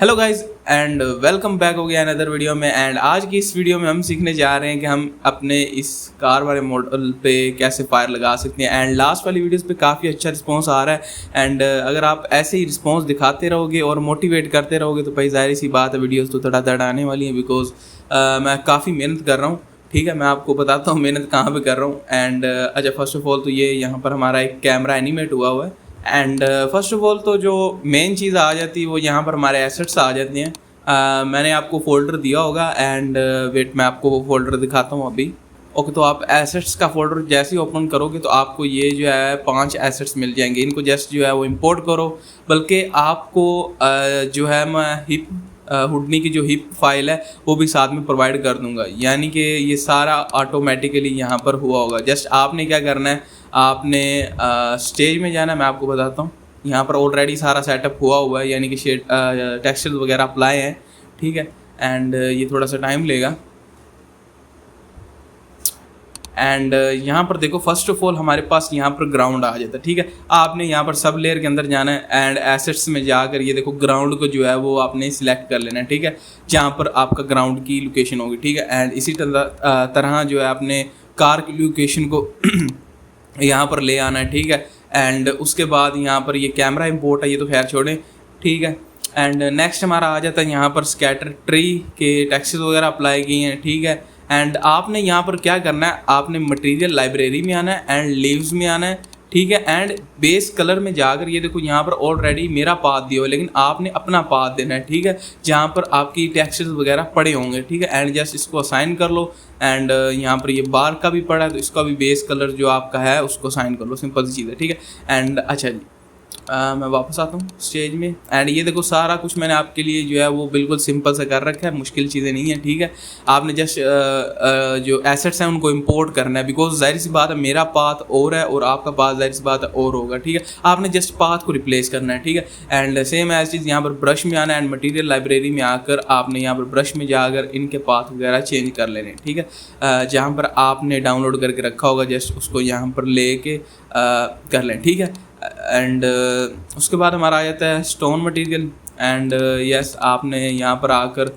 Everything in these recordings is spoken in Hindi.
Hello guys and welcome back हो गया अनदर वीडियो में। एंड आज की इस वीडियो में हम सीखने जा रहे हैं कि हम अपने इस कार वाले मॉडल पे कैसे फायर लगा सकते हैं। एंड लास्ट वाली वीडियोस पे काफ़ी अच्छा रिस्पांस आ रहा है। एंड अगर आप ऐसे ही रिस्पांस दिखाते रहोगे और मोटिवेट करते रहोगे तो भाई जाहिर सी बात है वीडियोज़ तो धड़ाधड़ आने वाली हैं। बिकॉज मैं काफ़ी मेहनत कर रहा हूँ। ठीक है, मैं आपको बताता हूँ मेहनत कहाँ पे कर रहा हूँ। एंड अच्छा, फर्स्ट ऑफ ऑल तो ये यहाँ पर हमारा एक कैमरा एनिमेट हुआ है। एंड फर्स्ट ऑफ ऑल तो जो मेन चीज़ आ जाती है वो यहाँ पर हमारे एसेट्स आ जाते हैं। मैंने आपको फोल्डर दिया होगा एंड वेट मैं आपको वो फोल्डर दिखाता हूँ अभी। ओके, तो आप एसेट्स का फोल्डर जैसे ही ओपन करोगे तो आपको ये जो है 5 एसेट्स मिल जाएंगे। इनको जस्ट जो है वो इंपोर्ट करो। बल्कि आपको जो है मैं हिप हुडनी की जो हिप फाइल है वो भी साथ में प्रोवाइड कर दूंगा, यानी कि ये सारा ऑटोमेटिकली यहाँ पर हुआ होगा। जस्ट आपने क्या करना है, आपने स्टेज में जाना है। मैं आपको बताता हूँ, यहाँ पर ऑलरेडी सारा सेटअप हुआ है, यानी कि शेड टेक्सचर्स वगैरह अप्लाई हैं। ठीक है, एंड ये थोड़ा सा टाइम लेगा। एंड यहाँ पर देखो, फर्स्ट ऑफ ऑल हमारे पास यहाँ पर ग्राउंड आ जाता है। ठीक है, आपने यहाँ पर सब लेयर के अंदर जाना है एंड एसेट्स में जाकर ये देखो ग्राउंड को जो है वो आपने सिलेक्ट कर लेना है। ठीक है, जहाँ पर आपका ग्राउंड की लोकेशन होगी। ठीक है, एंड इसी तरह जो है आपने कार की लोकेशन को यहाँ पर ले आना है। ठीक है, एंड उसके बाद यहाँ पर ये कैमरा इंपोर्ट है, ये तो खैर छोड़ें। ठीक है, एंड नेक्स्ट हमारा आ जाता है यहाँ पर स्कैटर ट्री के टेक्सचर्स वगैरह अप्लाई किए हैं। ठीक है, एंड आपने यहाँ पर क्या करना है, आपने मटेरियल लाइब्रेरी में आना है एंड लीव्स में आना है। ठीक है, एंड बेस कलर में जाकर ये देखो यहाँ पर ऑलरेडी मेरा पाथ दिया हो, लेकिन आपने अपना पाथ देना है। ठीक है, जहाँ पर आपकी टेक्सचर्स वगैरह पड़े होंगे। ठीक है, एंड जस्ट इसको असाइन कर लो। एंड यहाँ पर ये बार का भी पड़ा है तो इसका भी बेस कलर जो आपका है उसको असाइन कर लो। सिंपल सी चीज़ है। ठीक है, एंड अच्छा जी, मैं वापस आता हूँ स्टेज में। एंड ये देखो सारा कुछ मैंने आपके लिए जो है वो बिल्कुल सिंपल से कर रखा है, मुश्किल चीज़ें नहीं है। ठीक है, आपने जस्ट जो एसेट्स हैं उनको इंपोर्ट करना है। बिकॉज जाहिर सी बात है मेरा पाथ और है और आपका पाथ जाहिर सी बात है और होगा। ठीक है, आपने जस्ट पाथ को रिप्लेस करना है। ठीक है, एंड सेम एज चीज़ यहाँ पर ब्रश में आना है एंड मटीरियल लाइब्रेरी में आकर आपने यहाँ पर ब्रश में जाकर इनके पाथ वगैरह चेंज कर लेने। ठीक है, जहाँ पर आपने डाउनलोड करके रखा होगा जस्ट उसको यहाँ पर ले के कर लें। ठीक है, एंड उसके बाद हमारा आ जाता है स्टोन मटेरियल। एंड यस, आपने यहाँ पर आकर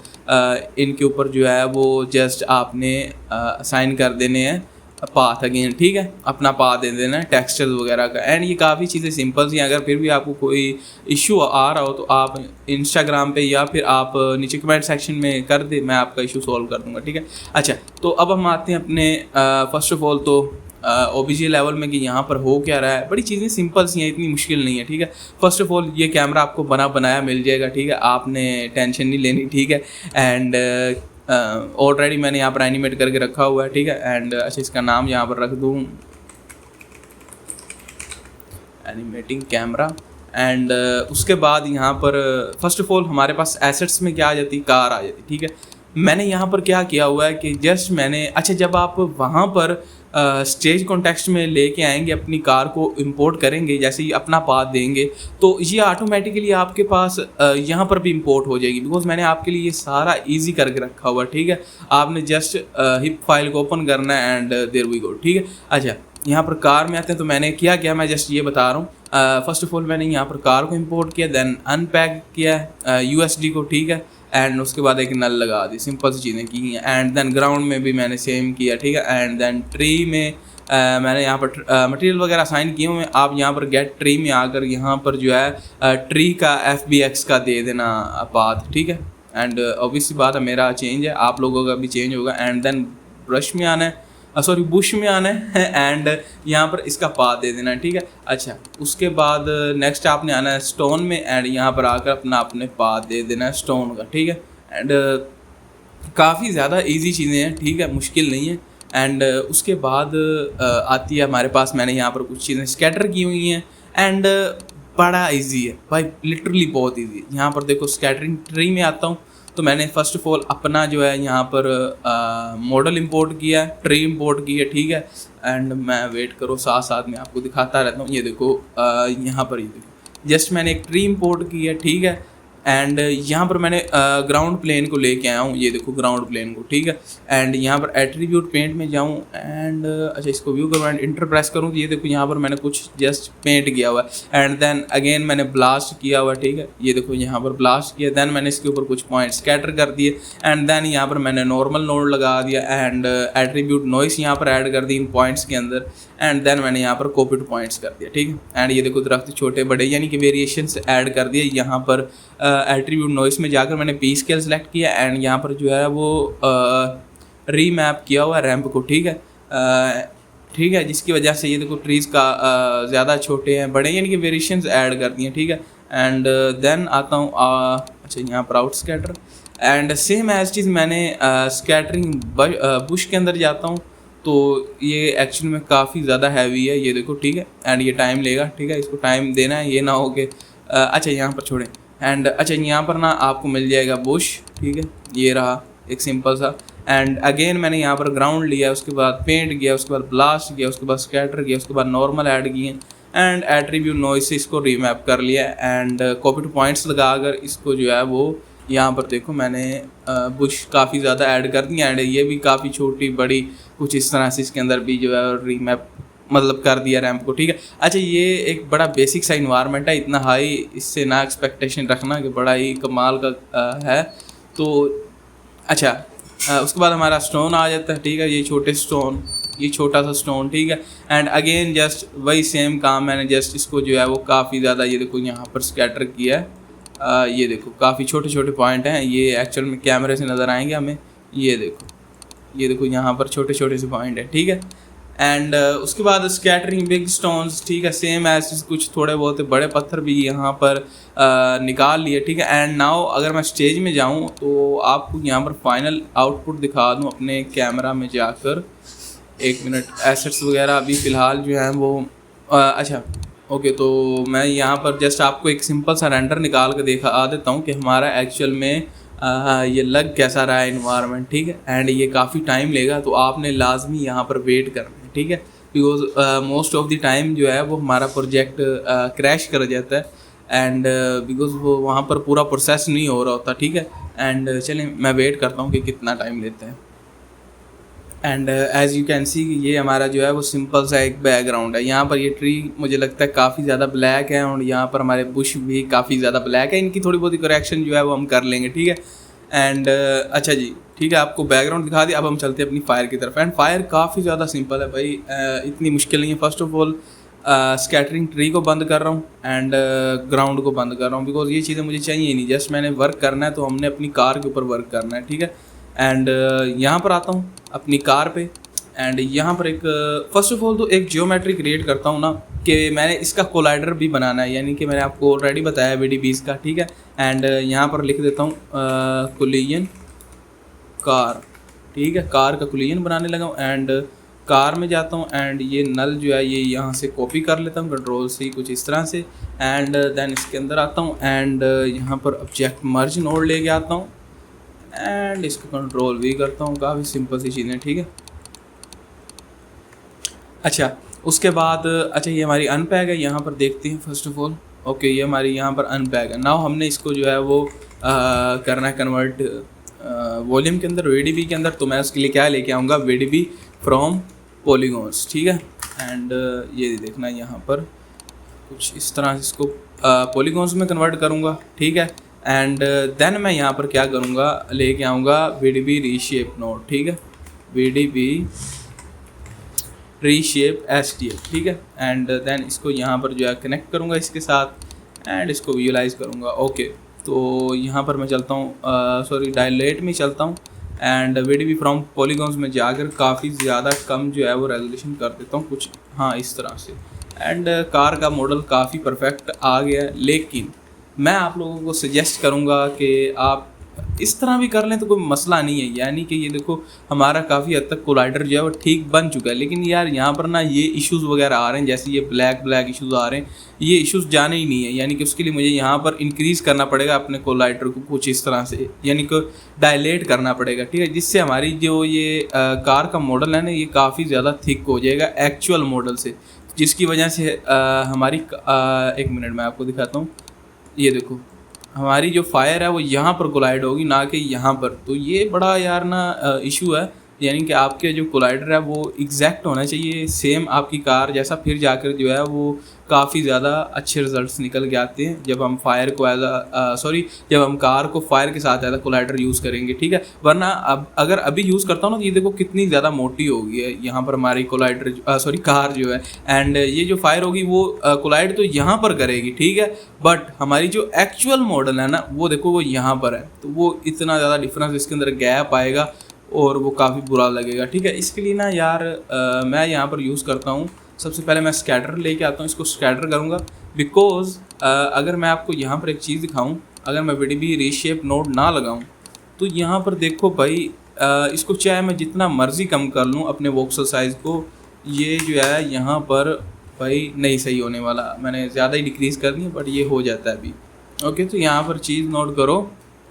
इनके ऊपर जो है वो जस्ट आपने असाइन कर देने हैं पाथ अगेन। ठीक है, अपना पाथ दे देना है टेक्सचर्स वगैरह का। एंड ये काफ़ी चीज़ें सिंपल सी हैं। अगर फिर भी आपको कोई इशू आ रहा हो तो आप इंस्टाग्राम पे या फिर आप नीचे कमेंट सेक्शन में कर दे, मैं आपका इशू सॉल्व कर दूंगा। ठीक है, अच्छा तो अब हम आते हैं अपने फर्स्ट ऑफ ऑल तो ओबीजे लेवल में कि यहाँ पर हो क्या रहा है। बड़ी चीज़ें सिंपल सी हैं, इतनी मुश्किल नहीं है। ठीक है, फर्स्ट ऑफ ऑल ये कैमरा आपको बनाया मिल जाएगा। ठीक है, आपने टेंशन नहीं लेनी। ठीक है, एंड ऑलरेडी मैंने यहाँ पर एनिमेट करके रखा हुआ है। ठीक है, एंड अच्छा इसका नाम यहाँ पर रख दूँ एनिमेटिंग कैमरा। एंड उसके बाद यहाँ पर फर्स्ट ऑफ ऑल हमारे पास एसेट्स में क्या आ जाती, कार आ जाती। ठीक है, मैंने यहाँ पर क्या किया हुआ है कि जस्ट मैंने अच्छा, जब आप वहाँ पर स्टेज कॉन्टेक्स्ट में लेके आएंगे अपनी कार को इंपोर्ट करेंगे, जैसे ही अपना पाथ देंगे तो ये ऑटोमेटिकली आपके पास यहाँ पर भी इंपोर्ट हो जाएगी। बिकॉज मैंने आपके लिए ये सारा इजी करके रखा हुआ है। ठीक है, आपने जस्ट हिप फाइल को ओपन करना है एंड देयर वी गो। ठीक है, अच्छा यहाँ पर कार में आते हैं तो मैंने क्या मैं जस्ट ये बता रहा हूँ। फर्स्ट ऑफ ऑल मैंने यहाँ पर कार को इंपोर्ट किया, देन अनपैक किया USD को। ठीक है, एंड उसके बाद एक नल लगा दी, सिंपल सी चीज़ें की हैं। एंड देन ग्राउंड में भी मैंने सेम किया। ठीक है, एंड देन ट्री में मैंने यहाँ पर मटेरियल वगैरह साइन किए हुए हैं। आप यहाँ पर गेट ट्री में आकर यहाँ पर जो है ट्री का FBX का दे देना पाथ। ठीक है, एंड ऑब्वियसली बात है मेरा चेंज है, आप लोगों का भी चेंज होगा। एंड देन ब्रश में आना है, सॉरी बुश में आना है एंड यहाँ पर इसका पाथ दे देना है। ठीक है, अच्छा उसके बाद नेक्स्ट आपने आना है स्टोन में एंड यहाँ पर आकर अपने पाथ दे देना है स्टोन का। ठीक है, एंड काफ़ी ज़्यादा इजी चीज़ें हैं। ठीक है, मुश्किल नहीं है। एंड उसके बाद आती है हमारे पास, मैंने यहाँ पर कुछ चीज़ें स्कैटर की हुई हैं एंड बड़ा इजी है भाई, लिटरली बहुत इजी है। यहाँ पर देखो स्कैटरिंग ट्री में आता हूँ तो मैंने फर्स्ट ऑफ ऑल अपना जो है यहाँ पर मॉडल इंपोर्ट किया है, ट्री इंपोर्ट की है। ठीक है, एंड मैं वेट करो साथ साथ में आपको दिखाता रहता हूँ। ये देखो यहाँ पर ये देखो जस्ट मैंने एक ट्री इंपोर्ट की है। ठीक है, एंड यहाँ पर मैंने ग्राउंड प्लेन को लेके आया हूँ, ये देखो ग्राउंड प्लेन को, ठीक है। एंड यहाँ पर एट्रीब्यूट पेंट में जाऊँ एंड अच्छा इसको व्यू करूँ एंड इंटर प्रेस करूँ तो ये देखो यहाँ पर मैंने कुछ जस्ट पेंट किया हुआ है। एंड देन अगेन मैंने ब्लास्ट किया हुआ, ठीक है, ये देखो यहाँ पर ब्लास्ट किया। देन मैंने इसके ऊपर कुछ पॉइंट स्कैटर कर दिए एंड देन यहाँ पर मैंने नॉर्मल नोड लगा दिया एंड एट्रीब्यूट नॉइस यहाँ पर ऐड कर दी इन पॉइंट्स के अंदर। एंड देन मैंने यहाँ पर कॉपी टू पॉइंट्स कर दिया, ठीक है। एंड ये देखो दरख्त छोटे बड़े यानी कि वेरिएशंस ऐड कर दिए। यहाँ पर एट्रीब्यूट नॉइस में जाकर मैंने पी स्केल सेलेक्ट किया एंड यहाँ पर जो है वो रीमैप किया हुआ रैंप को, ठीक है, ठीक है, जिसकी वजह से ये देखो ट्रीज़ का ज़्यादा छोटे हैं बड़े यानी कि वेरिएशंस ऐड कर दिए, ठीक है। एंड देन आता हूँ अच्छा यहाँ पर out scatter and same as चीज़ मैंने स्कैटरिंग बुश के अंदर जाता हूँ तो ये एक्चुअली में काफ़ी ज़्यादा हैवी है, ये देखो, ठीक है। एंड ये टाइम लेगा, ठीक है, इसको टाइम देना है, ये ना हो कि अच्छा यहाँ पर छोड़ें। एंड अच्छा यहाँ पर ना आपको मिल जाएगा बुश, ठीक है, ये रहा एक सिंपल सा। एंड अगेन मैंने यहाँ पर ग्राउंड लिया, उसके बाद पेंट किया, उसके बाद ब्लास्ट किया, उसके बाद स्कैटर किया, उसके बाद नॉर्मल ऐड किए एंड एट्रीब्यूट नॉइस से इसको रीमैप कर लिया एंड कॉपी टू पॉइंट्स लगाकर इसको जो है वो यहाँ पर देखो मैंने बुश काफ़ी ज़्यादा ऐड कर दी एंड ये भी काफ़ी छोटी बड़ी कुछ इस तरह से इसके अंदर भी जो है रीमैप मतलब कर दिया रैंप को, ठीक है। अच्छा ये एक बड़ा बेसिक सा इन्वायरमेंट है, इतना हाई इससे ना एक्सपेक्टेशन रखना कि बड़ा ही कमाल का है। तो अच्छा उसके बाद हमारा स्टोन आ जाता है, ठीक है, ये छोटे स्टोन, ये छोटा सा स्टोन, ठीक है। एंड अगेन जस्ट वही सेम काम मैंने जस्ट इसको जो है वो काफ़ी ज़्यादा ये देखो यहाँ पर स्कैटर किया है। ये देखो काफ़ी छोटे छोटे पॉइंट हैं, ये एक्चुअल में कैमरे से नज़र आएंगे हमें, ये देखो यहाँ पर छोटे छोटे से पॉइंट है, ठीक है। एंड उसके बाद स्कैटरिंग बिग स्टोन्स, ठीक है, सेम ऐसे कुछ थोड़े बहुत बड़े पत्थर भी यहाँ पर निकाल लिए, ठीक है। एंड नाउ अगर मैं स्टेज में जाऊँ तो आपको यहाँ पर फाइनल आउटपुट दिखा दूँ अपने कैमरा में जाकर। एक मिनट, एसेट्स वगैरह अभी फ़िलहाल जो है वो अच्छा ओके, तो मैं यहाँ पर जस्ट आपको एक सिंपल सा रेंडर निकाल के दिखा देता हूँ कि हमारा एक्चुअल में ये लग कैसा रहा है इन्वायरमेंट, ठीक है। एंड ये काफ़ी टाइम लेगा तो आपने लाजमी यहाँ पर वेट करना है, ठीक है, because most of the time जो है वो हमारा प्रोजेक्ट क्रैश कर जाता है एंड बिकॉज वो वहाँ पर पूरा प्रोसेस नहीं हो रहा होता, ठीक है। एंड चलें मैं वेट करता हूँ कि कितना टाइम लेता है। And as you can see ये हमारा जो है वो सिंपल सा एक बैकग्राउंड है। यहाँ पर ये ट्री मुझे लगता है काफ़ी ज़्यादा ब्लैक है और यहाँ पर हमारे बुश भी काफ़ी ज़्यादा ब्लैक है, इनकी थोड़ी बहुत करेक्शन जो है वो हम कर लेंगे, ठीक है। एंड अच्छा जी, ठीक है, आपको बैकग्राउंड दिखा दिया, अब हम चलते हैं अपनी फायर की तरफ। एंड फायर काफ़ी ज़्यादा सिंपल है भाई, इतनी मुश्किल नहीं है। First of all scattering tree को बंद कर रहा हूँ एंड ग्राउंड को बंद कर रहा हूँ बिकॉज ये चीज़ें मुझे चाहिए नहीं, जस्ट मैंने वर्क करना है तो हमने अपनी कार के ऊपर वर्क करना है, ठीक है। एंड यहाँ पर आता हूँ अपनी कार पे एंड यहाँ पर एक फर्स्ट ऑफ ऑल तो एक जियोमेट्री क्रिएट करता हूँ ना कि मैंने इसका कोलाइडर भी बनाना है, यानी कि मैंने आपको ऑलरेडी बताया VDBs का, ठीक है। एंड यहाँ पर लिख देता हूँ कोलिजन कार, ठीक है, कार का कोलिजन बनाने लगा हूँ। एंड कार में जाता हूँ एंड ये नल जो है ये यहाँ से कॉपी कर लेता हूँ कंट्रोल से कुछ इस तरह से। एंड देन इसके अंदर आता हूँ एंड यहाँ पर ऑब्जेक्ट मर्ज नोड लेके आता हूँ एंड इसको कंट्रोल भी करता हूँ, काफ़ी सिंपल सी चीज़ें, ठीक है। अच्छा उसके बाद अच्छा ये हमारी अनपैक है, यहाँ पर देखते हैं फर्स्ट ऑफ ऑल। ओके ये हमारी यहाँ पर अनपैक है। नाउ हमने इसको जो है वो करना है कन्वर्ट वॉल्यूम के अंदर, VDB के अंदर। तो मैं उसके लिए क्या लेके आऊँगा, VDB फ्रॉम पॉलीगॉन्स, ठीक है। एंड ये देखना यहाँ पर कुछ इस तरह से इसको पॉलीगॉन्स में कन्वर्ट करूँगा, ठीक है। एंड देन मैं यहाँ पर क्या करूँगा, लेके आऊँगा VDB रीशेप नोड, ठीक है, VDB रीशेप STL, ठीक है। एंड देन इसको यहाँ पर जो है कनेक्ट करूँगा इसके साथ एंड इसको विजुलाइज करूँगा। ओके तो यहाँ पर मैं चलता हूँ सॉरी डायलेट में चलता हूँ एंड VDB फ्रॉम पॉलीगॉन्स में जाकर काफ़ी ज़्यादा कम जो है वो रेजोल्यूशन कर देता हूँ कुछ हाँ इस तरह से। एंड कार का मॉडल काफ़ी परफेक्ट आ गया है, लेकिन मैं आप लोगों को सजेस्ट करूँगा कि आप इस तरह भी कर लें तो कोई मसला नहीं है। यानी कि ये देखो हमारा काफ़ी हद तक कोलाइडर जो है वो ठीक बन चुका है, लेकिन यार यहाँ पर ना ये इश्यूज़ वगैरह आ रहे हैं, जैसे ये ब्लैक इश्यूज़ आ रहे हैं, ये इश्यूज़ जाने ही नहीं है। यानी कि उसके लिए मुझे यहाँ पर इंक्रीज़ करना पड़ेगा अपने कोलाइडर को कुछ इस तरह से, यानी कि डायलेट करना पड़ेगा, ठीक है, जिससे हमारी जो ये कार का मॉडल है ना ये काफ़ी ज़्यादा थिक हो जाएगा एक्चुअल मॉडल से, जिसकी वजह से हमारी एक मिनट मैं आपको दिखाता हूँ, ये देखो हमारी जो फायर है वो यहाँ पर कोलाइड होगी, ना कि यहाँ पर। तो ये बड़ा यार ना इशू है, यानी कि आपके जो कोलाइडर है वो एग्जैक्ट होना चाहिए सेम आपकी कार जैसा, फिर जाकर जो है वो काफ़ी ज़्यादा अच्छे रिजल्ट्स निकल के आते हैं जब हम फायर को जब हम कार को फायर के साथ ज़्यादा कोलाइडर यूज़ करेंगे, ठीक है। वरना अब अगर अभी यूज़ करता हूँ ना, तो ये देखो कितनी ज़्यादा मोटी हो गई है यहाँ पर हमारी कोलाइडर कार जो है। एंड ये जो फायर होगी वो कोलाइड तो यहाँ पर करेगी, ठीक है, बट हमारी जो एक्चुअल मॉडल है ना वो देखो वो यहाँ पर है। तो वो इतना ज़्यादा डिफरेंस इसके अंदर गैप आएगा और वो काफ़ी बुरा लगेगा, ठीक है। इसके लिए ना यार मैं यहाँ पर यूज़ करता हूँ, सबसे पहले मैं स्कैटर लेके आता हूँ, इसको स्कैटर करूँगा। बिकॉज अगर मैं आपको यहाँ पर एक चीज़ दिखाऊँ, अगर मैं VDB रीशेप नोड ना लगाऊँ तो यहाँ पर देखो भाई इसको चाहे मैं जितना मर्ज़ी कम कर लूँ अपने वोक्सल साइज़ को, ये जो है यहाँ पर भाई नहीं सही होने वाला। मैंने ज़्यादा ही डिक्रीज़ कर दी बट ये हो जाता है अभी। ओके, तो यहाँ पर चीज़ नोट करो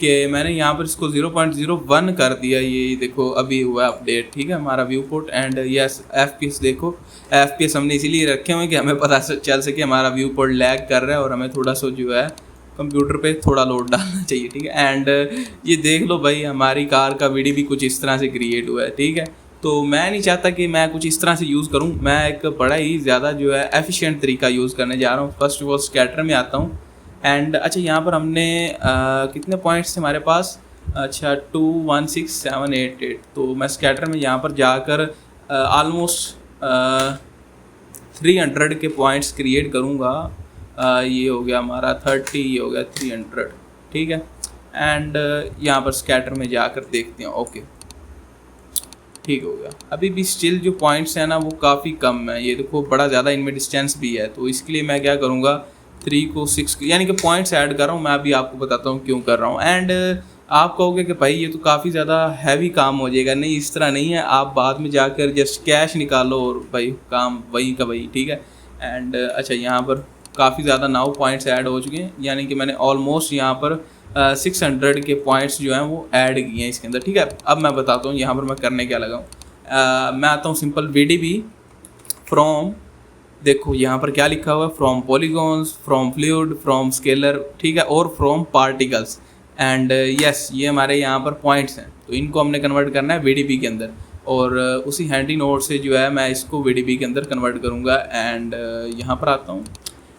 कि मैंने यहाँ पर इसको 0.01 कर दिया। ये देखो अभी हुआ अपडेट, ठीक है, हमारा view port. And yes FPS देखो, FPS हमने इसीलिए रखे हुए कि हमें पता चल सके हमारा व्यू पोर्ट लैग कर रहा है और हमें थोड़ा सा जो है कंप्यूटर पे थोड़ा लोड डालना चाहिए, ठीक है। एंड ये देख लो भाई हमारी कार का VDB कुछ इस तरह से क्रिएट हुआ है, ठीक है। तो मैं नहीं चाहता कि मैं कुछ इस तरह से यूज़ करूँ, मैं एक बड़ा ही ज़्यादा जो है एफिशिएंट तरीका यूज़ करने जा रहा हूँ। फर्स्ट ऑफ ऑल स्कैटर में आता हूँ। एंड अच्छा यहाँ पर हमने कितने पॉइंट्स थे हमारे पास, अच्छा 2 1 6 7 8 8। तो मैं स्कैटर में यहाँ पर जाकर ऑलमोस्ट 300 के पॉइंट्स क्रिएट करूँगा। ये हो गया हमारा 30, ये हो गया 300, ठीक है। एंड यहाँ पर स्कैटर में जाकर देखते हैं। ओके, ठीक हो गया। अभी भी स्टिल जो पॉइंट्स हैं ना वो काफ़ी कम है, ये देखो बड़ा ज़्यादा इनमें डिस्टेंस भी है। तो इसके लिए मैं क्या करूँगा, 3 को 6 यानी कि पॉइंट्स ऐड कर रहा हूँ। मैं अभी आपको बताता हूँ क्यों कर रहा हूँ। एंड आप कहोगे कि भाई ये तो काफ़ी ज़्यादा हैवी काम हो जाएगा। नहीं, इस तरह नहीं है, आप बाद में जाकर जस्ट कैश निकालो और भाई काम वही का वही, ठीक है। एंड अच्छा यहाँ पर काफ़ी ज़्यादा नाउ पॉइंट्स ऐड हो चुके हैं, यानी कि मैंने ऑलमोस्ट यहाँ पर 600 के पॉइंट्स जो हैं वो ऐड किए हैं इसके अंदर, ठीक है। अब मैं बताता हूँ यहाँ पर मैं करने क्या लगा हूँ। मैं आता हूँ सिंपल VDB फ्रॉम, देखो यहाँ पर क्या लिखा हुआ है, from polygons, from fluid, from scalar, ठीक है, और फ्रॉम पार्टिकल्स। एंड यस ये हमारे यहाँ पर पॉइंट्स हैं, तो इनको हमने कन्वर्ट करना है VDB के अंदर। और उसी हैंडी नोड से जो है मैं इसको VDB के अंदर कन्वर्ट करूँगा। एंड यहाँ पर आता हूँ।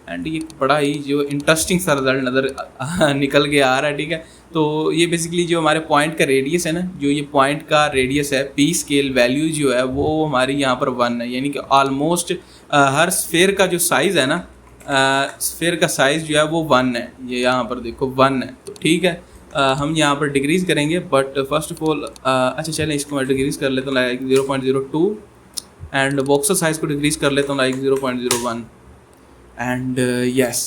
एंड ये बड़ा ही जो इंटरेस्टिंग सा रिजल्ट नज़र निकल के आ रहा है, ठीक है। तो ये बेसिकली जो हमारे पॉइंट का रेडियस है ना, जो ये पॉइंट का रेडियस है, P स्केल वैल्यू जो है वो हमारी यहाँ पर 1 है, यानी कि ऑलमोस्ट हर स्फेयर का जो साइज़ है ना, स्फेयर का साइज़ जो है वो 1 है। ये यहाँ पर देखो 1 है, तो ठीक है। हम यहाँ पर डिक्रीज़ करेंगे, बट फर्स्ट ऑफ ऑल अच्छा चलें इसको मैं डिक्रीज़ कर लेता हूँ लाइक 0.02। एंड बॉक्सर साइज़ को डिक्रीज़ कर लेता हूँ लाइक 0.01। एंड यस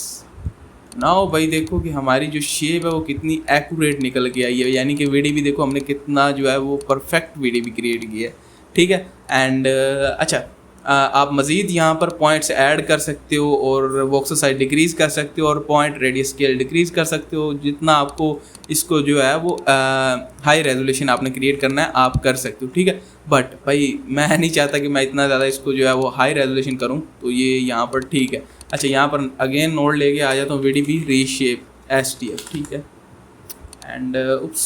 नाउ भाई देखो कि हमारी जो शेप है वो कितनी एक्यूरेट निकल के आई है, यानी कि VDB देखो हमने कितना जो है वो परफेक्ट VDB क्रिएट किया है, ठीक है। एंड अच्छा आप मज़ीद यहाँ पर पॉइंट्स ऐड कर सकते हो और बॉक्सर साइज डिक्रीज़ कर सकते हो और पॉइंट रेडियस स्केल डिक्रीज़ कर सकते हो। जितना आपको इसको जो है वो हाई रेजोल्यूशन आपने क्रिएट करना है आप कर सकते हो, ठीक है। बट भाई मैं नहीं चाहता कि मैं इतना ज़्यादा इसको जो है वो हाई रेजोल्यूशन करूँ, तो ये यहाँ पर ठीक है। अच्छा यहाँ पर अगेन नोड लेके आ जाता हूँ VDB रीशेप STF, ठीक है। एंड उप्स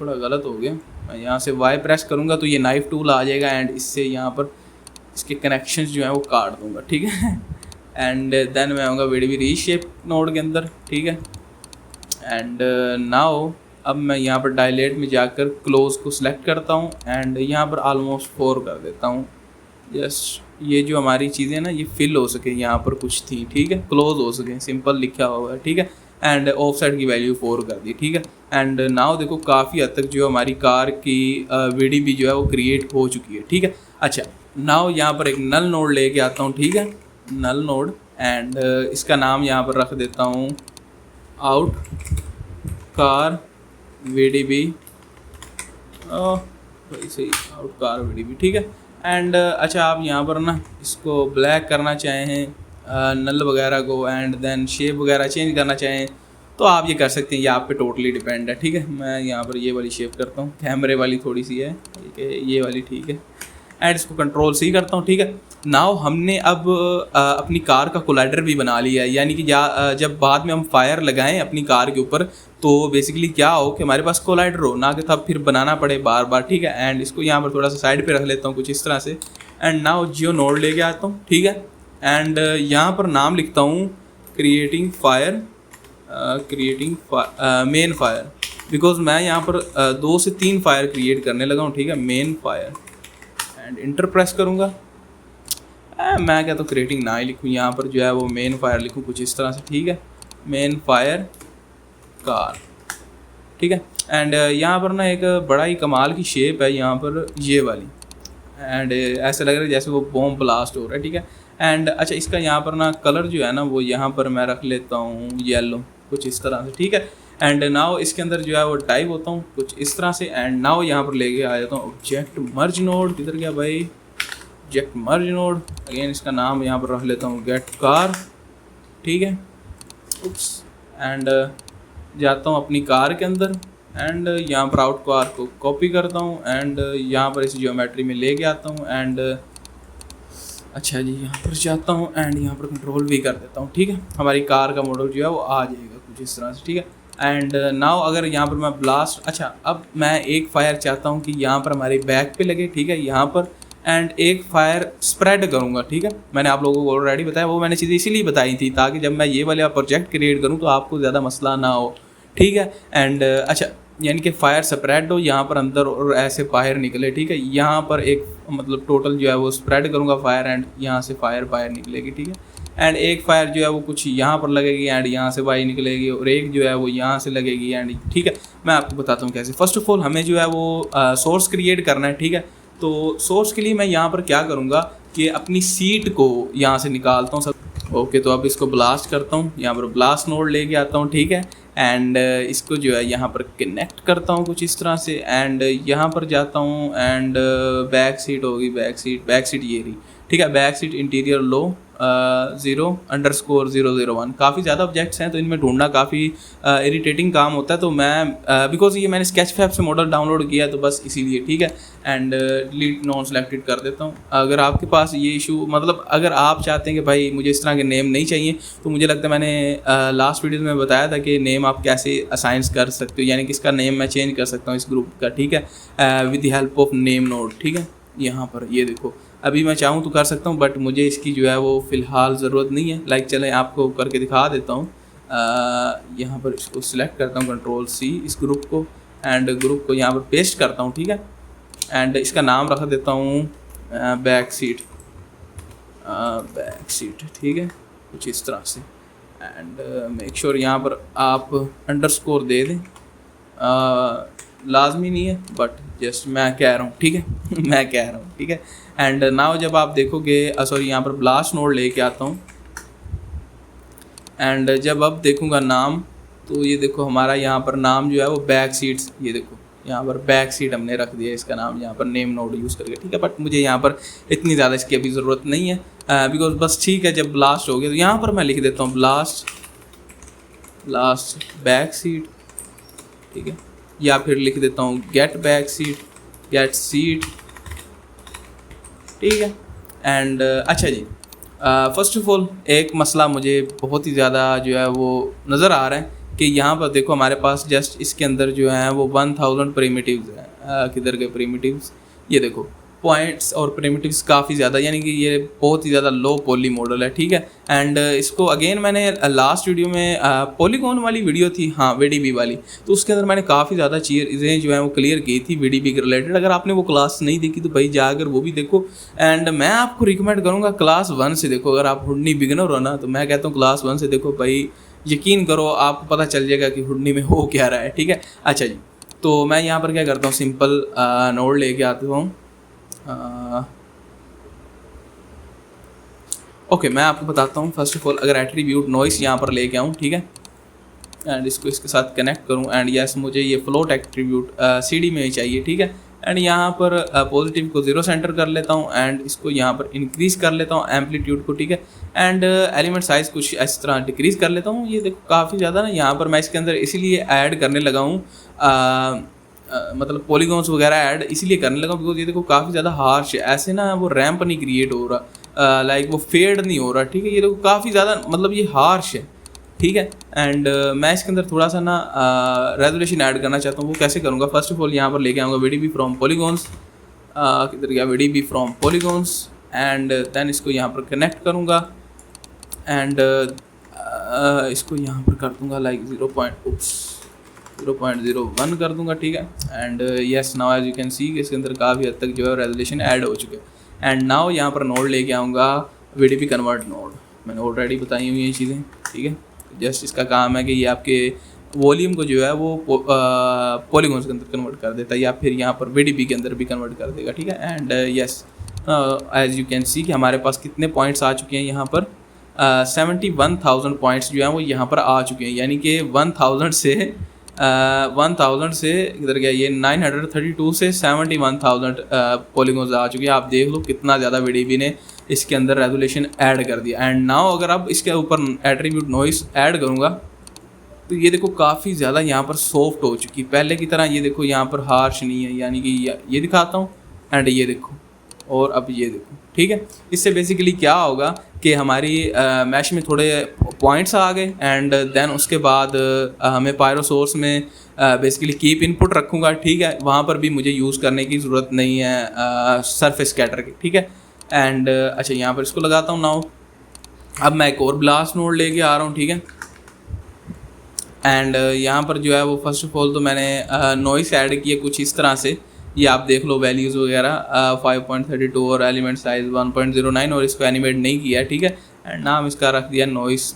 थोड़ा गलत हो गया, मैं यहाँ से Y प्रेस करूँगा तो ये नाइफ टूल आ जाएगा एंड इससे यहाँ पर इसके कनेक्शंस जो हैं वो काट दूँगा, ठीक है। एंड देन मैं आऊँगा VDB रीशेप नोड के अंदर, ठीक है। एंड नाउ अब मैं यहाँ पर डायलेट में जाकर क्लोज को सिलेक्ट करता हूँ एंड यहाँ पर ऑलमोस्ट 4 कर देता हूँ। जस्ट ये जो हमारी चीज़ें ना ये फिल हो सके, यहाँ पर कुछ थी, ठीक है, क्लोज हो सके, सिंपल लिखा हुआ है, ठीक है। एंड ऑफ साइड की वैल्यू 4 कर दी, ठीक है। एंड नाउ देखो काफ़ी हद तक जो हमारी कार की VDB जो है वो क्रिएट हो चुकी है, ठीक है। अच्छा नाउ यहाँ पर एक नल नोड लेके आता हूँ, ठीक है, नल नोड। एंड इसका नाम यहाँ पर रख देता हूँ आउट कार VDB, सही आउट कार VDB, ठीक है। एंड अच्छा आप यहाँ पर ना इसको ब्लैक करना चाहें नल वगैरह को एंड देन शेप वगैरह चेंज करना चाहें तो आप ये कर सकते हैं, ये आप पे टोटली डिपेंड है, ठीक है। मैं यहाँ पर ये वाली शेप करता हूँ, कैमरे वाली थोड़ी सी है, ठीक है, ये वाली ठीक है। एंड इसको कंट्रोल C करता हूँ, ठीक है। नाउ हमने अब अपनी कार का कोलाइडर भी बना लिया है, यानी कि जब बाद में हम फायर लगाएं अपनी कार के ऊपर तो बेसिकली क्या हो कि हमारे पास कोलाइडर हो ना, कि तब फिर बनाना पड़े बार बार, ठीक है। एंड इसको यहाँ पर थोड़ा सा साइड पे रख लेता हूँ कुछ इस तरह से। एंड नाउ जियो नोड लेके आता हूँ, ठीक है। एंड यहाँ पर नाम लिखता हूँ creating fire, main fire, because मैं यहाँ पर 2 से 3 फायर क्रिएट करने लगा हूँ, ठीक है। Main fire and enter press करूँगा। मैं क्या तो क्रिएटिंग ना ही लिखूँ, यहाँ पर जो है वो मेन फायर लिखूँ कुछ इस तरह से, ठीक है। मेन फायर कार, ठीक है। एंड यहाँ पर ना एक बड़ा ही कमाल की शेप है यहाँ पर ये वाली, एंड ऐसा लग रहा है जैसे वो बॉम्ब ब्लास्ट हो रहा है, ठीक है। एंड अच्छा इसका यहाँ पर ना कलर जो है ना वो यहाँ पर मैं रख लेता हूँ येलो कुछ इस तरह से, ठीक है। एंड नाउ इसके अंदर जो है वो टाइप होता हूँ कुछ इस तरह से। एंड नाउ यहाँ पर लेके आ जाता हूँ ऑब्जेक्ट मर्ज नोड, किधर गया भाई ऑब्जेक्ट मर्ज नोड। अगेन इसका नाम यहाँ पर रख लेता हूँ गेट कार, ठीक है। उप्स। एंड जाता हूँ अपनी कार के अंदर एंड यहाँ पर आउट कार को कॉपी करता हूँ एंड यहाँ पर इस जियोमेट्री में लेके आता हूँ। एंड अच्छा जी यहाँ पर जाता हूँ एंड यहाँ पर कंट्रोल भी कर देता हूँ, ठीक है। हमारी कार का मॉडल जो है वो आ जाएगा कुछ इस तरह से, ठीक है। एंड नाउ अगर यहाँ पर मैं ब्लास्ट, अच्छा अब मैं एक फायर चाहता हूँ कि यहाँ पर हमारी बैक पे लगे, ठीक है, यहाँ पर। एंड एक फायर स्प्रेड करूँगा, ठीक है। मैंने आप लोगों को ऑलरेडी बताया, वो मैंने चीज़ें इसीलिए बताई थी ताकि जब मैं ये वाला प्रोजेक्ट क्रिएट करूँ तो आपको ज़्यादा मसला ना हो, ठीक है। एंड अच्छा यानी कि फायर स्प्रेड हो यहाँ पर अंदर और ऐसे फायर निकले, ठीक है। यहाँ पर एक मतलब टोटल जो है वो स्प्रेड करूँगा फायर एंड यहाँ से फायर निकलेगी, ठीक है। एंड एक फायर जो है वो कुछ यहाँ पर लगेगी एंड यहाँ से वाई निकलेगी और एक जो है वो यहाँ से लगेगी एंड, ठीक है। मैं आपको बताता हूँ कैसे। फर्स्ट ऑफ ऑल हमें जो है वो सोर्स क्रिएट करना है, ठीक है। तो सोर्स के लिए मैं यहाँ पर क्या करूँगा कि अपनी सीट को यहाँ से निकालता हूँ सब। ओके तो अब इसको ब्लास्ट करता हूँ, यहाँ पर ब्लास्ट नोड लेके आता हूँ, ठीक है। एंड इसको जो है यहाँ पर कनेक्ट करता हूँ कुछ इस तरह से। एंड यहाँ पर जाता हूँ एंड बैक सीट होगी, बैक सीट ये रही, ठीक है। बैक सीट इंटीरियर लो 0_001। काफ़ी ज़्यादा ऑब्जेक्ट्स हैं तो इनमें ढूंढना काफ़ी इरिटेटिंग काम होता है, तो मैं बिकॉज ये मैंने स्केचफैब से मॉडल डाउनलोड किया है तो बस इसीलिए, ठीक है। एंड डिलीट नॉन सेलेक्टेड कर देता हूँ। अगर आपके पास ये इशू, मतलब अगर आप चाहते हैं कि भाई मुझे इस तरह के नेम नहीं चाहिए, तो मुझे लगता है मैंने लास्ट वीडियो में बताया था कि नेम आप कैसे असाइन कर सकते हो, यानी कि इसका नेम मैं चेंज कर सकता हूँ इस ग्रुप का, ठीक है, with the help of name node, ठीक है। यहाँ पर ये देखो अभी मैं चाहूँ तो कर सकता हूँ बट मुझे इसकी जो है वो फ़िलहाल ज़रूरत नहीं है। लाइक चलें आपको करके दिखा देता हूँ। यहाँ पर इसको सिलेक्ट करता हूँ Ctrl+C इस ग्रुप को एंड ग्रुप को यहाँ पर पेस्ट करता हूँ, ठीक है। एंड इसका नाम रख देता हूँ बैक सीट, ठीक है, कुछ इस तरह से। एंड मेक श्योर यहाँ पर आप अंडरस्कोर दे दें, लाजमी नहीं है बट जस्ट मैं कह रहा हूँ, ठीक है मैं कह रहा हूँ, ठीक है। एंड नाउ जब आप देखोगे सॉरी यहाँ पर ब्लास्ट नोड लेके आता हूँ एंड जब अब देखूँगा नाम तो ये देखो हमारा यहाँ पर नाम जो है वो बैक सीट्स, ये देखो यहाँ पर बैक सीट हमने रख दिया इसका नाम यहाँ पर नेम नोड यूज़ करके, ठीक है। बट मुझे यहाँ पर इतनी ज़्यादा इसकी अभी ज़रूरत नहीं है बिकॉज बस ठीक है। जब ब्लास्ट हो गया तो यहाँ पर मैं लिख देता हूँ ब्लास्ट बैक सीट, ठीक है, या फिर लिख देता हूँ get back seat, gate seat, ठीक है। एंड अच्छा जी फर्स्ट ऑफ ऑल एक मसला मुझे बहुत ही ज़्यादा जो है वो नज़र आ रहा है कि यहाँ पर देखो हमारे पास जस्ट इसके अंदर जो है वो 1000 प्रिमिटिव्स हैं। किधर के प्रिमिटिव्स, ये देखो पॉइंट्स और प्रिमिटिव्स काफ़ी ज़्यादा, यानी कि ये बहुत ही ज़्यादा लो पॉली मॉडल है, ठीक है। एंड इसको अगेन मैंने लास्ट वीडियो में पॉलीगॉन वाली वीडियो थी, हाँ VDB वाली, तो उसके अंदर मैंने काफ़ी ज़्यादा चीज़ें जो है वो क्लियर की थी VDB के रिलेटेड। अगर आपने वो क्लास नहीं देखी तो भाई जाकर वो भी देखो। एंड मैं आपको रिकमेंड करूँगा क्लास 1 से देखो। अगर आप हुडनी बिगिनर हो ना तो मैं कहता हूँ क्लास 1 से देखो भाई, यकीन करो आपको पता चल जाएगा कि हुडनी में हो क्या रहा है, ठीक है। अच्छा जी तो मैं यहाँ पर क्या करता हूँ, सिंपल नोड लेके आता हूँ। ओके मैं आपको बताता हूँ। फर्स्ट ऑफ ऑल अगर एट्रीब्यूट नॉइस यहाँ पर लेके आऊँ, ठीक है, एंड इसको इसके साथ कनेक्ट करूँ एंड यस मुझे ये फ्लोट एट्रीब्यूट CD में ही चाहिए, ठीक है। एंड यहाँ पर पॉजिटिव को 0 सेंटर कर लेता हूँ एंड इसको यहाँ पर इंक्रीज़ कर लेता हूँ एम्पलीट्यूड को, ठीक है। एंड एलिमेंट साइज़ कुछ इस तरह डिक्रीज़ कर लेता हूँ। ये देखो काफ़ी ज़्यादा ना यहाँ पर मैं इसके अंदर इसीलिए ऐड करने लगा हूँ मतलब पॉलीगॉन्स वगैरह ऐड इसीलिए करने लगा बिकॉज ये देखो काफ़ी ज़्यादा हार्श है, ऐसे ना वो रैम्प नहीं क्रिएट हो रहा। लाइक वो फेड नहीं हो रहा, ठीक है। ये देखो काफ़ी ज़्यादा मतलब ये हार्श है, ठीक है। एंड मैं इसके अंदर थोड़ा सा ना रेजोल्यूशन ऐड करना चाहता हूँ। वो कैसे करूँगा, फर्स्ट ऑफ ऑल यहाँ पर लेके आऊँगा VDB फ्रॉम पॉलीगॉन्स, किधर गया VDB from polygons, and then इसको यहाँ पर कनेक्ट करूँगा एंड इसको यहाँ पर कर दूँगा लाइक 0.01 कर दूँगा, ठीक है। And yes now as you can see कि इसके अंदर काफ़ी हद तक जो है रेजोल्यूशन ऐड हो चुके हैं। एंड नाउ यहाँ पर नोड लेके आऊँगा VDB कन्वर्ट नोड, मैंने ऑलरेडी बताई हुई ये चीज़ें, ठीक है। जस्ट इसका काम है कि ये आपके वॉल्यूम को जो है वो पॉलीगॉन्स के अंदर कन्वर्ट कर देता है या फिर यहाँ पर VDB के अंदर भी कन्वर्ट कर देगा, ठीक है। And yes as you can see कि हमारे पास कितने पॉइंट्स आ चुके हैं यहाँ पर 71,000 पॉइंट्स जो हैं वो यहाँ पर आ चुके हैं, यानी कि 1000 से इधर गया ये 932 से 71,000 पॉलीगॉन्स आ चुके हैं। आप देख लो कितना ज़्यादा VDB ने इसके अंदर रेजोल्यूशन ऐड कर दिया। एंड नाउ अगर आप इसके ऊपर एट्रीब्यूट नॉइस ऐड करूँगा तो ये देखो काफ़ी ज़्यादा यहाँ पर सॉफ्ट हो चुकी, पहले की तरह ये देखो यहाँ पर हार्श नहीं है, यानी कि ये दिखाता हूँ एंड ये देखो और अब ये देखो, ठीक है। इससे बेसिकली क्या होगा कि हमारी मैश में थोड़े पॉइंट्स आ गए एंड देन उसके बाद हमें पायरो सोर्स में बेसिकली कीप इनपुट रखूँगा, ठीक है। वहाँ पर भी मुझे यूज़ करने की ज़रूरत नहीं है सरफेस स्कैटर की, ठीक है। एंड अच्छा यहाँ पर इसको लगाता हूँ नाउ। अब मैं एक और ब्लास्ट नोड लेके आ रहा हूँ, ठीक है। एंड यहाँ पर जो है वो फर्स्ट ऑफ ऑल तो मैंने नॉइस ऐड किया कुछ इस तरह से, ये आप देख लो वैल्यूज़ वगैरह 5.32 और एलिमेंट साइज 1.09 और इसको एनिमेट नहीं किया, ठीक है। एंड नाम इसका रख दिया नॉइस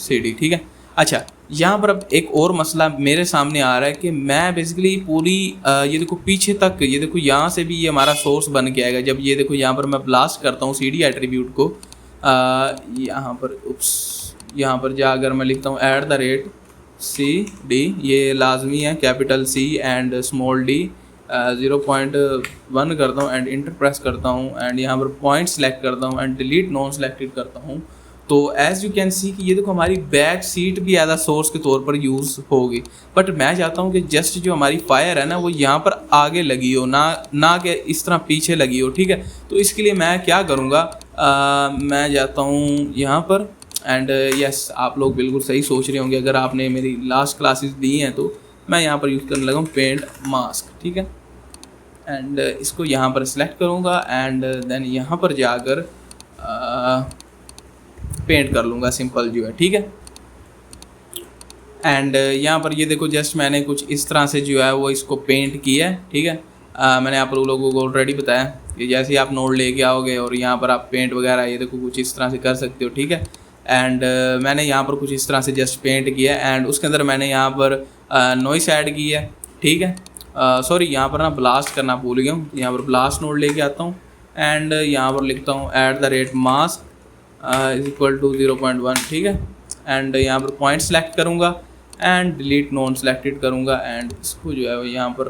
CD, ठीक है। अच्छा यहाँ पर अब एक और मसला मेरे सामने आ रहा है कि मैं बेसिकली पूरी ये देखो पीछे तक, ये देखो यहाँ से भी ये हमारा सोर्स बन के आएगा। जब ये देखो यहाँ पर मैं ब्लास्ट करता हूँ CD एट्रीब्यूट को, यहाँ पर जा अगर मैं लिखता हूँ @CD, ये लाजमी है capital C and small d 0.1 करता हूँ एंड इंटर प्रेस करता हूँ एंड यहाँ पर पॉइंट सेलेक्ट करता हूँ एंड डिलीट नॉन सेलेक्टेड करता हूँ। तो एज यू कैन सी कि ये देखो हमारी बैक सीट भी एज अ सोर्स के तौर पर यूज़ होगी, बट मैं चाहता हूँ कि जस्ट जो हमारी फायर है ना वो यहाँ पर आगे लगी हो, ना कि इस तरह पीछे लगी हो, ठीक है। तो इसके लिए मैं क्या करूँगा, मैं जाता हूँ यहाँ पर एंड यस आप लोग बिल्कुल सही सोच रहे होंगे अगर आपने मेरी लास्ट क्लासेस दी हैं तो मैं यहाँ पर यूज़ करने लगा हूँ पेंट मास्क, ठीक है। एंड इसको यहाँ पर सिलेक्ट करूँगा एंड देन यहाँ पर जाकर पेंट कर लूँगा सिंपल जो है, ठीक है। एंड यहाँ पर ये देखो जस्ट मैंने कुछ इस तरह से जो है वो इसको पेंट किया है, ठीक है। मैंने आप लोगों को ऑलरेडी बताया कि जैसे ही आप नोड लेके आओगे और यहाँ पर आप पेंट वगैरह ये देखो कुछ इस तरह से कर सकते हो, ठीक है। एंड मैंने यहाँ पर कुछ इस तरह से जस्ट पेंट किया एंड उसके अंदर मैंने यहाँ पर नॉइस ऐड की है, ठीक है। सॉरी यहाँ पर ना ब्लास्ट करना भूल गया हूँ, यहाँ पर ब्लास्ट नोड लेके आता हूँ एंड यहाँ पर लिखता हूँ @mask = 0.1, ठीक है। एंड यहाँ पर पॉइंट सेलेक्ट करूँगा एंड डिलीट नॉन सेलेक्टेड करूँगा एंड इसको जो है यहाँ पर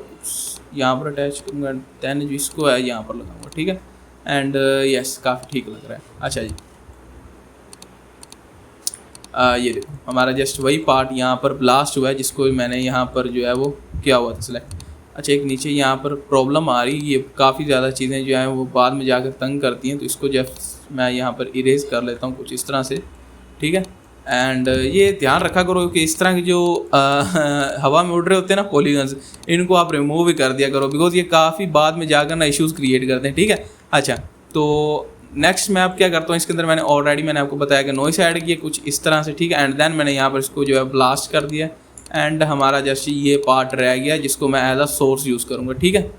अटैच करूँगा, दैन जो इसको है यहाँ पर लगाऊँगा, ठीक है। एंड यस काफ़ी ठीक लग रहा है। अच्छा जी ये देखो हमारा जस्ट वही पार्ट यहाँ पर ब्लास्ट हुआ है जिसको मैंने यहाँ पर जो है वो किया हुआ था सेलेक्ट। अच्छा एक नीचे यहाँ पर प्रॉब्लम आ रही है, ये काफ़ी ज़्यादा चीज़ें जो हैं वो बाद में जाकर तंग करती हैं, तो इसको जब मैं यहाँ पर इरेज कर लेता हूँ कुछ इस तरह से, ठीक है। एंड ये ध्यान रखा करो कि इस तरह की जो हवा में उड़ रहे होते हैं ना पॉलीगन्स, इनको आप रिमूव भी कर दिया करो बिकॉज ये काफ़ी बाद में जाकर ना इश्यूज़ क्रिएट करते हैं, ठीक है। अच्छा तो नेक्स्ट मैं अब क्या करता हूँ, इसके अंदर मैंने आपको बताया कि नॉइस ऐड किया कुछ इस तरह से, ठीक है। एंड देन मैंने यहाँ पर इसको जो है ब्लास्ट कर दिया एंड हमारा जैसे ये पार्ट रह गया जिसको मैं एज अ सोर्स यूज़ करूँगा, ठीक है।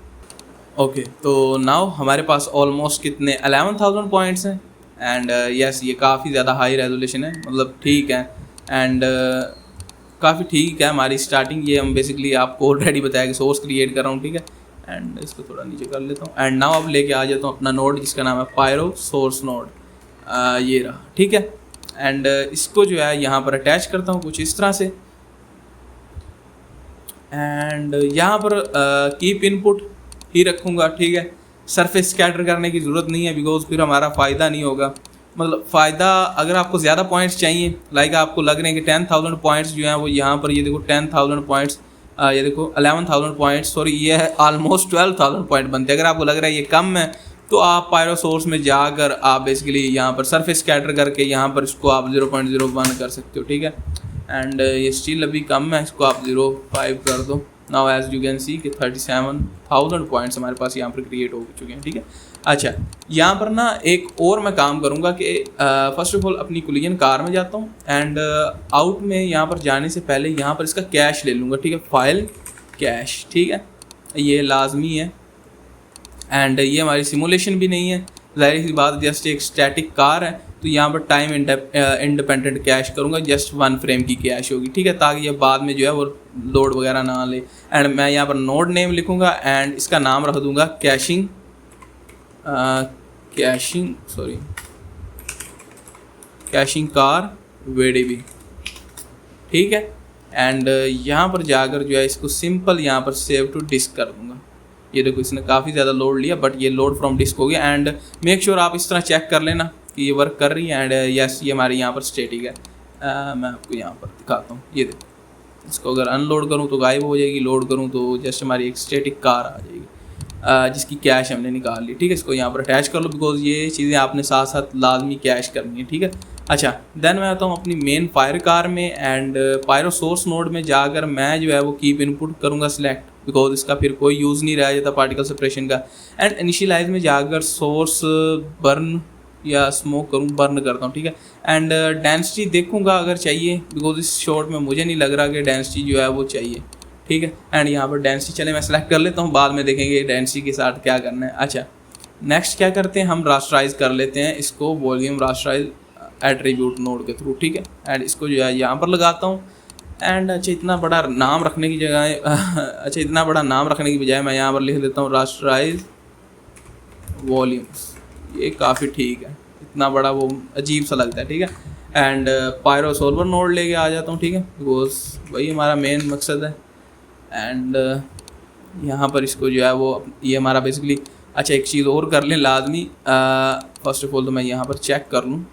ओके तो नाउ हमारे पास ऑलमोस्ट कितने 11,000 पॉइंट्स हैं एंड यस ये काफ़ी ज़्यादा हाई रेजोल्यूशन है, मतलब ठीक है। एंड काफ़ी ठीक है हमारी स्टार्टिंग, ये हम बेसिकली आपको ऑलरेडी बताया कि सोर्स क्रिएट कर रहा हूँ, ठीक है। एंड इसको थोड़ा नीचे कर लेता हूँ एंड नाउ अब लेके आ जाता हूँ अपना नोड जिसका नाम है पायरो सोर्स नोड, ये रहा, ठीक है। एंड इसको जो है यहाँ पर अटैच करता हूँ कुछ इस तरह से एंड यहाँ पर कीप इनपुट ही रखूँगा, ठीक है। सरफेस स्कैटर करने की ज़रूरत नहीं है बिकॉज फिर हमारा फ़ायदा नहीं होगा, मतलब फ़ायदा अगर आपको ज़्यादा पॉइंट्स चाहिए लाइक आपको लग रहे हैं कि 10,000 पॉइंट्स जो हैं वो यहाँ पर ये देखो 10,000 पॉइंट्स, ये देखो 11,000 पॉइंट्स, सॉरी ये है ऑलमोस्ट 12,000 पॉइंट बनते हैं। अगर आपको लग रहा है ये कम है तो आप पायरो सोर्स में जाकर आप बेसिकली यहाँ पर सरफेस स्कैटर करके यहाँ पर इसको आप 0.01 कर सकते हो, ठीक है। एंड ये स्टिल अभी कम है, इसको आप 0.5 कर दो। Now as you can see कि 37,000 पॉइंट्स हमारे पास यहाँ पर क्रिएट हो चुके हैं, ठीक है। अच्छा, यहाँ पर ना एक और मैं काम करूँगा कि फर्स्ट ऑफ ऑल अपनी कुलियन कार में जाता हूँ एंड आउट में यहाँ पर जाने से पहले यहाँ पर इसका कैश ले लूँगा, ठीक है। फाइल कैश, ठीक है, ये लाजमी है। एंड ये हमारी सिमुलेशन भी नहीं है, जाहिर सी बात, जस्ट एक स्टैटिक कार है, तो यहाँ पर टाइम इंडिपेंडेंट कैश करूँगा, जस्ट 1 फ्रेम की कैश होगी, ठीक है, ताकि ये बाद में जो है वो लोड वगैरह ना ले। एंड मैं यहाँ पर नोड नेम लिखूँगा एंड इसका नाम रख दूँगा कैशिंग कार वेडीबी, ठीक है। एंड यहाँ पर जाकर जो है इसको सिंपल यहाँ पर सेव टू डिस्क कर दूँगा। ये देखो इसने काफ़ी ज़्यादा लोड लिया, बट ये लोड फ्रॉम डिस्क हो गया। एंड मेक श्योर आप इस तरह चेक कर लेना कि ये वर्क कर रही है। एंड यस, ये हमारे यहाँ पर स्टैटिक है। मैं आपको यहाँ पर दिखाता हूँ, ये देखो, इसको अगर अनलोड करूँ तो गायब हो जाएगी, लोड करूँ तो जस्ट हमारी एक स्टैटिक कार आ जाएगी जिसकी कैश हमने निकाल ली, ठीक है। इसको यहाँ पर अटैच कर लो, बिकॉज ये चीज़ें आपने साथ साथ लाजमी कैश करनी है, ठीक है। अच्छा, देन मैं आता हूँ अपनी मेन फायर कार में एंड पायरो सोर्स नोड में जाकर मैं जो है वो कीप इनपुट करूँगा सिलेक्ट, बिकॉज इसका फिर कोई यूज़ नहीं रह जाता पार्टिकल सेपरेशन का। एंड इनिशियलाइज में जाकर सोर्स बर्न या स्मोक करूँ, बर्न करता हूँ, ठीक है। एंड डेंसिटी देखूँगा अगर चाहिए, बिकॉज इस शॉट में मुझे नहीं लग रहा कि डेंसिटी जो है वो चाहिए, ठीक है। एंड यहाँ पर डेंसिटी चले मैं सेलेक्ट कर लेता हूँ, बाद में देखेंगे डेंसिटी के साथ क्या करना है। अच्छा, नेक्स्ट क्या करते हैं, हम रास्टराइज कर लेते हैं इसको, वॉल्यूम रास्टराइज एट्रीब्यूट नोड के थ्रू, ठीक है। एंड इसको जो है यहाँ पर लगाता हूँ। एंड अच्छा, इतना बड़ा नाम रखने की जगह अच्छा, इतना बड़ा नाम रखने की बजाय मैं यहाँ पर लिख देता हूँ रास्टराइज वॉल्यूम्स, ये काफ़ी ठीक है, इतना बड़ा वो अजीब सा लगता है, ठीक है। एंड पायरो सोल्वर नोड लेके आ जाता हूँ, ठीक है, बिकॉज वही हमारा मेन मकसद है। एंड यहाँ पर इसको जो है वो ये हमारा बेसिकली, अच्छा एक चीज़ और कर लें लाजमी, फर्स्ट ऑफ ऑल तो मैं यहाँ पर चेक कर लूँ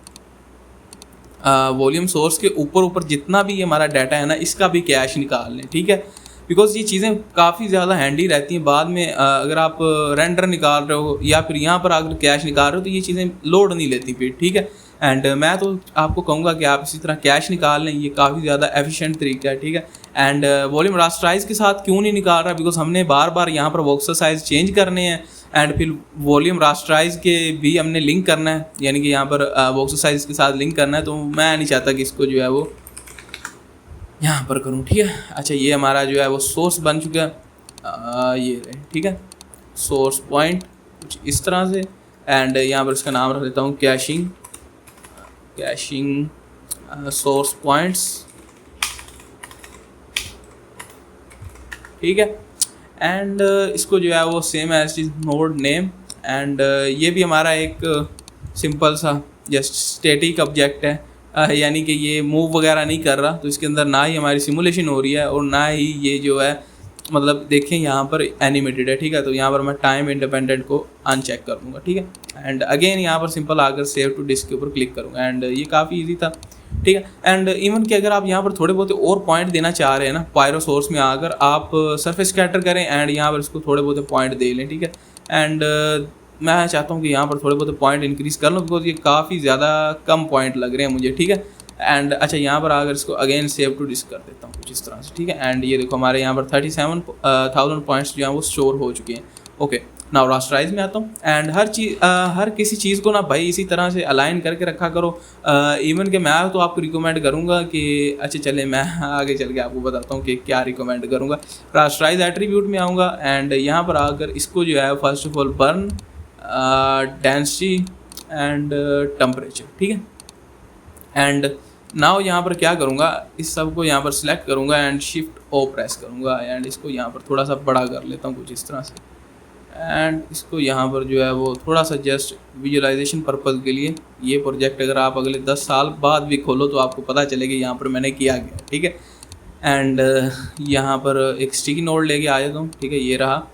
वॉल्यूम सोर्स के ऊपर जितना भी ये हमारा डाटा है ना, इसका भी कैश निकाल लें, ठीक है, बिकॉज ये चीज़ें काफ़ी ज़्यादा हैंडी रहती हैं। बाद में अगर आप रेंडर निकाल रहे हो या फिर यहाँ पर अगर कैश निकाल रहे हो तो ये चीज़ें लोड नहीं लेती फिर, ठीक है। एंड मैं तो आपको कहूँगा कि आप इसी तरह कैश निकाल लें, ये काफ़ी ज़्यादा एफिशिएंट तरीका है, ठीक है। एंड वॉल्यूम रास्टराइज के साथ क्यों नहीं निकाल रहा, बिकॉज हमने बार बार यहाँ पर वॉक्सर साइज चेंज करने हैं एंड फिर वॉल्यूम रास्टराइज के भी हमने लिंक करना है, यानी कि यहाँ पर वॉक्सर साइज के साथ लिंक करना है, तो मैं नहीं चाहता कि इसको जो है वो यहाँ पर करूँ, ठीक है। अच्छा, ये हमारा जो है वो सोर्स बन चुका है, ये रहे, ठीक है, सोर्स पॉइंट कुछ इस तरह से। एंड यहाँ पर इसका नाम रख देता हूँ कैशिंग सोर्स पॉइंट्स, ठीक है। एंड इसको जो है वो same as is node name. And ये भी हमारा एक सिंपल सा जस्ट स्टैटिक ऑब्जेक्ट है, यानी कि ये मूव वगैरह नहीं कर रहा, तो इसके अंदर ना ही हमारी सिमुलेशन हो रही है और ना ही ये जो है मतलब देखें यहाँ पर एनिमेटेड है, ठीक है। तो यहाँ पर मैं टाइम इंडिपेंडेंट को अनचेक कर दूँगा, ठीक है। एंड अगेन यहाँ पर सिंपल आकर सेव टू डिस्क के ऊपर क्लिक करूँगा एंड ये काफ़ी ईजी था, ठीक है। एंड इवन कि अगर आप यहाँ पर थोड़े बहुत और पॉइंट देना चाह रहे हैं ना, पायरो सोर्स में आकर आप सरफेस स्कैटर करें एंड यहाँ पर इसको थोड़े बहुत पॉइंट दे लें, ठीक है। एंड मैं चाहता हूँ कि यहाँ पर थोड़े बहुत पॉइंट इंक्रीज़ कर लूँ, बिकॉज ये काफ़ी ज़्यादा कम पॉइंट लग रहे हैं मुझे, ठीक है। एंड अच्छा, यहाँ पर आकर इसको अगेन सेव टू डिस्क कर देता हूँ कुछ इस तरह से, ठीक है। एंड ये देखो हमारे यहाँ पर 37,000 पॉइंट्स जो हैं वो स्टोर हो चुके हैं। ओके, नाउ रास्टराइज में आता हूँ। एंड हर किसी चीज़ को ना भाई इसी तरह से अलाइन करके रखा करो। इवन कि मैं तो आपको रिकमेंड करूँगा कि अच्छा चले मैं आगे चल के आपको बताता हूँ कि क्या रिकमेंड करूँगा। रास्टराइज एट्रीब्यूट में आऊँगा एंड यहाँ पर आकर इसको जो है first of all burn density and temperature, ठीक है। एंड नाउ यहाँ पर क्या करूँगा, इस सब को यहाँ पर सिलेक्ट करूँगा एंड शिफ्ट ओ प्रेस करूँगा एंड इसको यहाँ पर थोड़ा सा बड़ा कर लेता हूँ कुछ इस तरह से। एंड इसको यहाँ पर जो है वो थोड़ा सा जस्ट विजुअलाइजेशन पर्पज़ के लिए, ये प्रोजेक्ट अगर आप अगले 10 साल बाद भी खोलो तो आपको पता चलेगा यहाँ पर मैंने किया गया, ठीक है। एंड यहाँ पर एक स्टिकी नोड लेके आ जाता हूँ, ठीक है, ये रहा।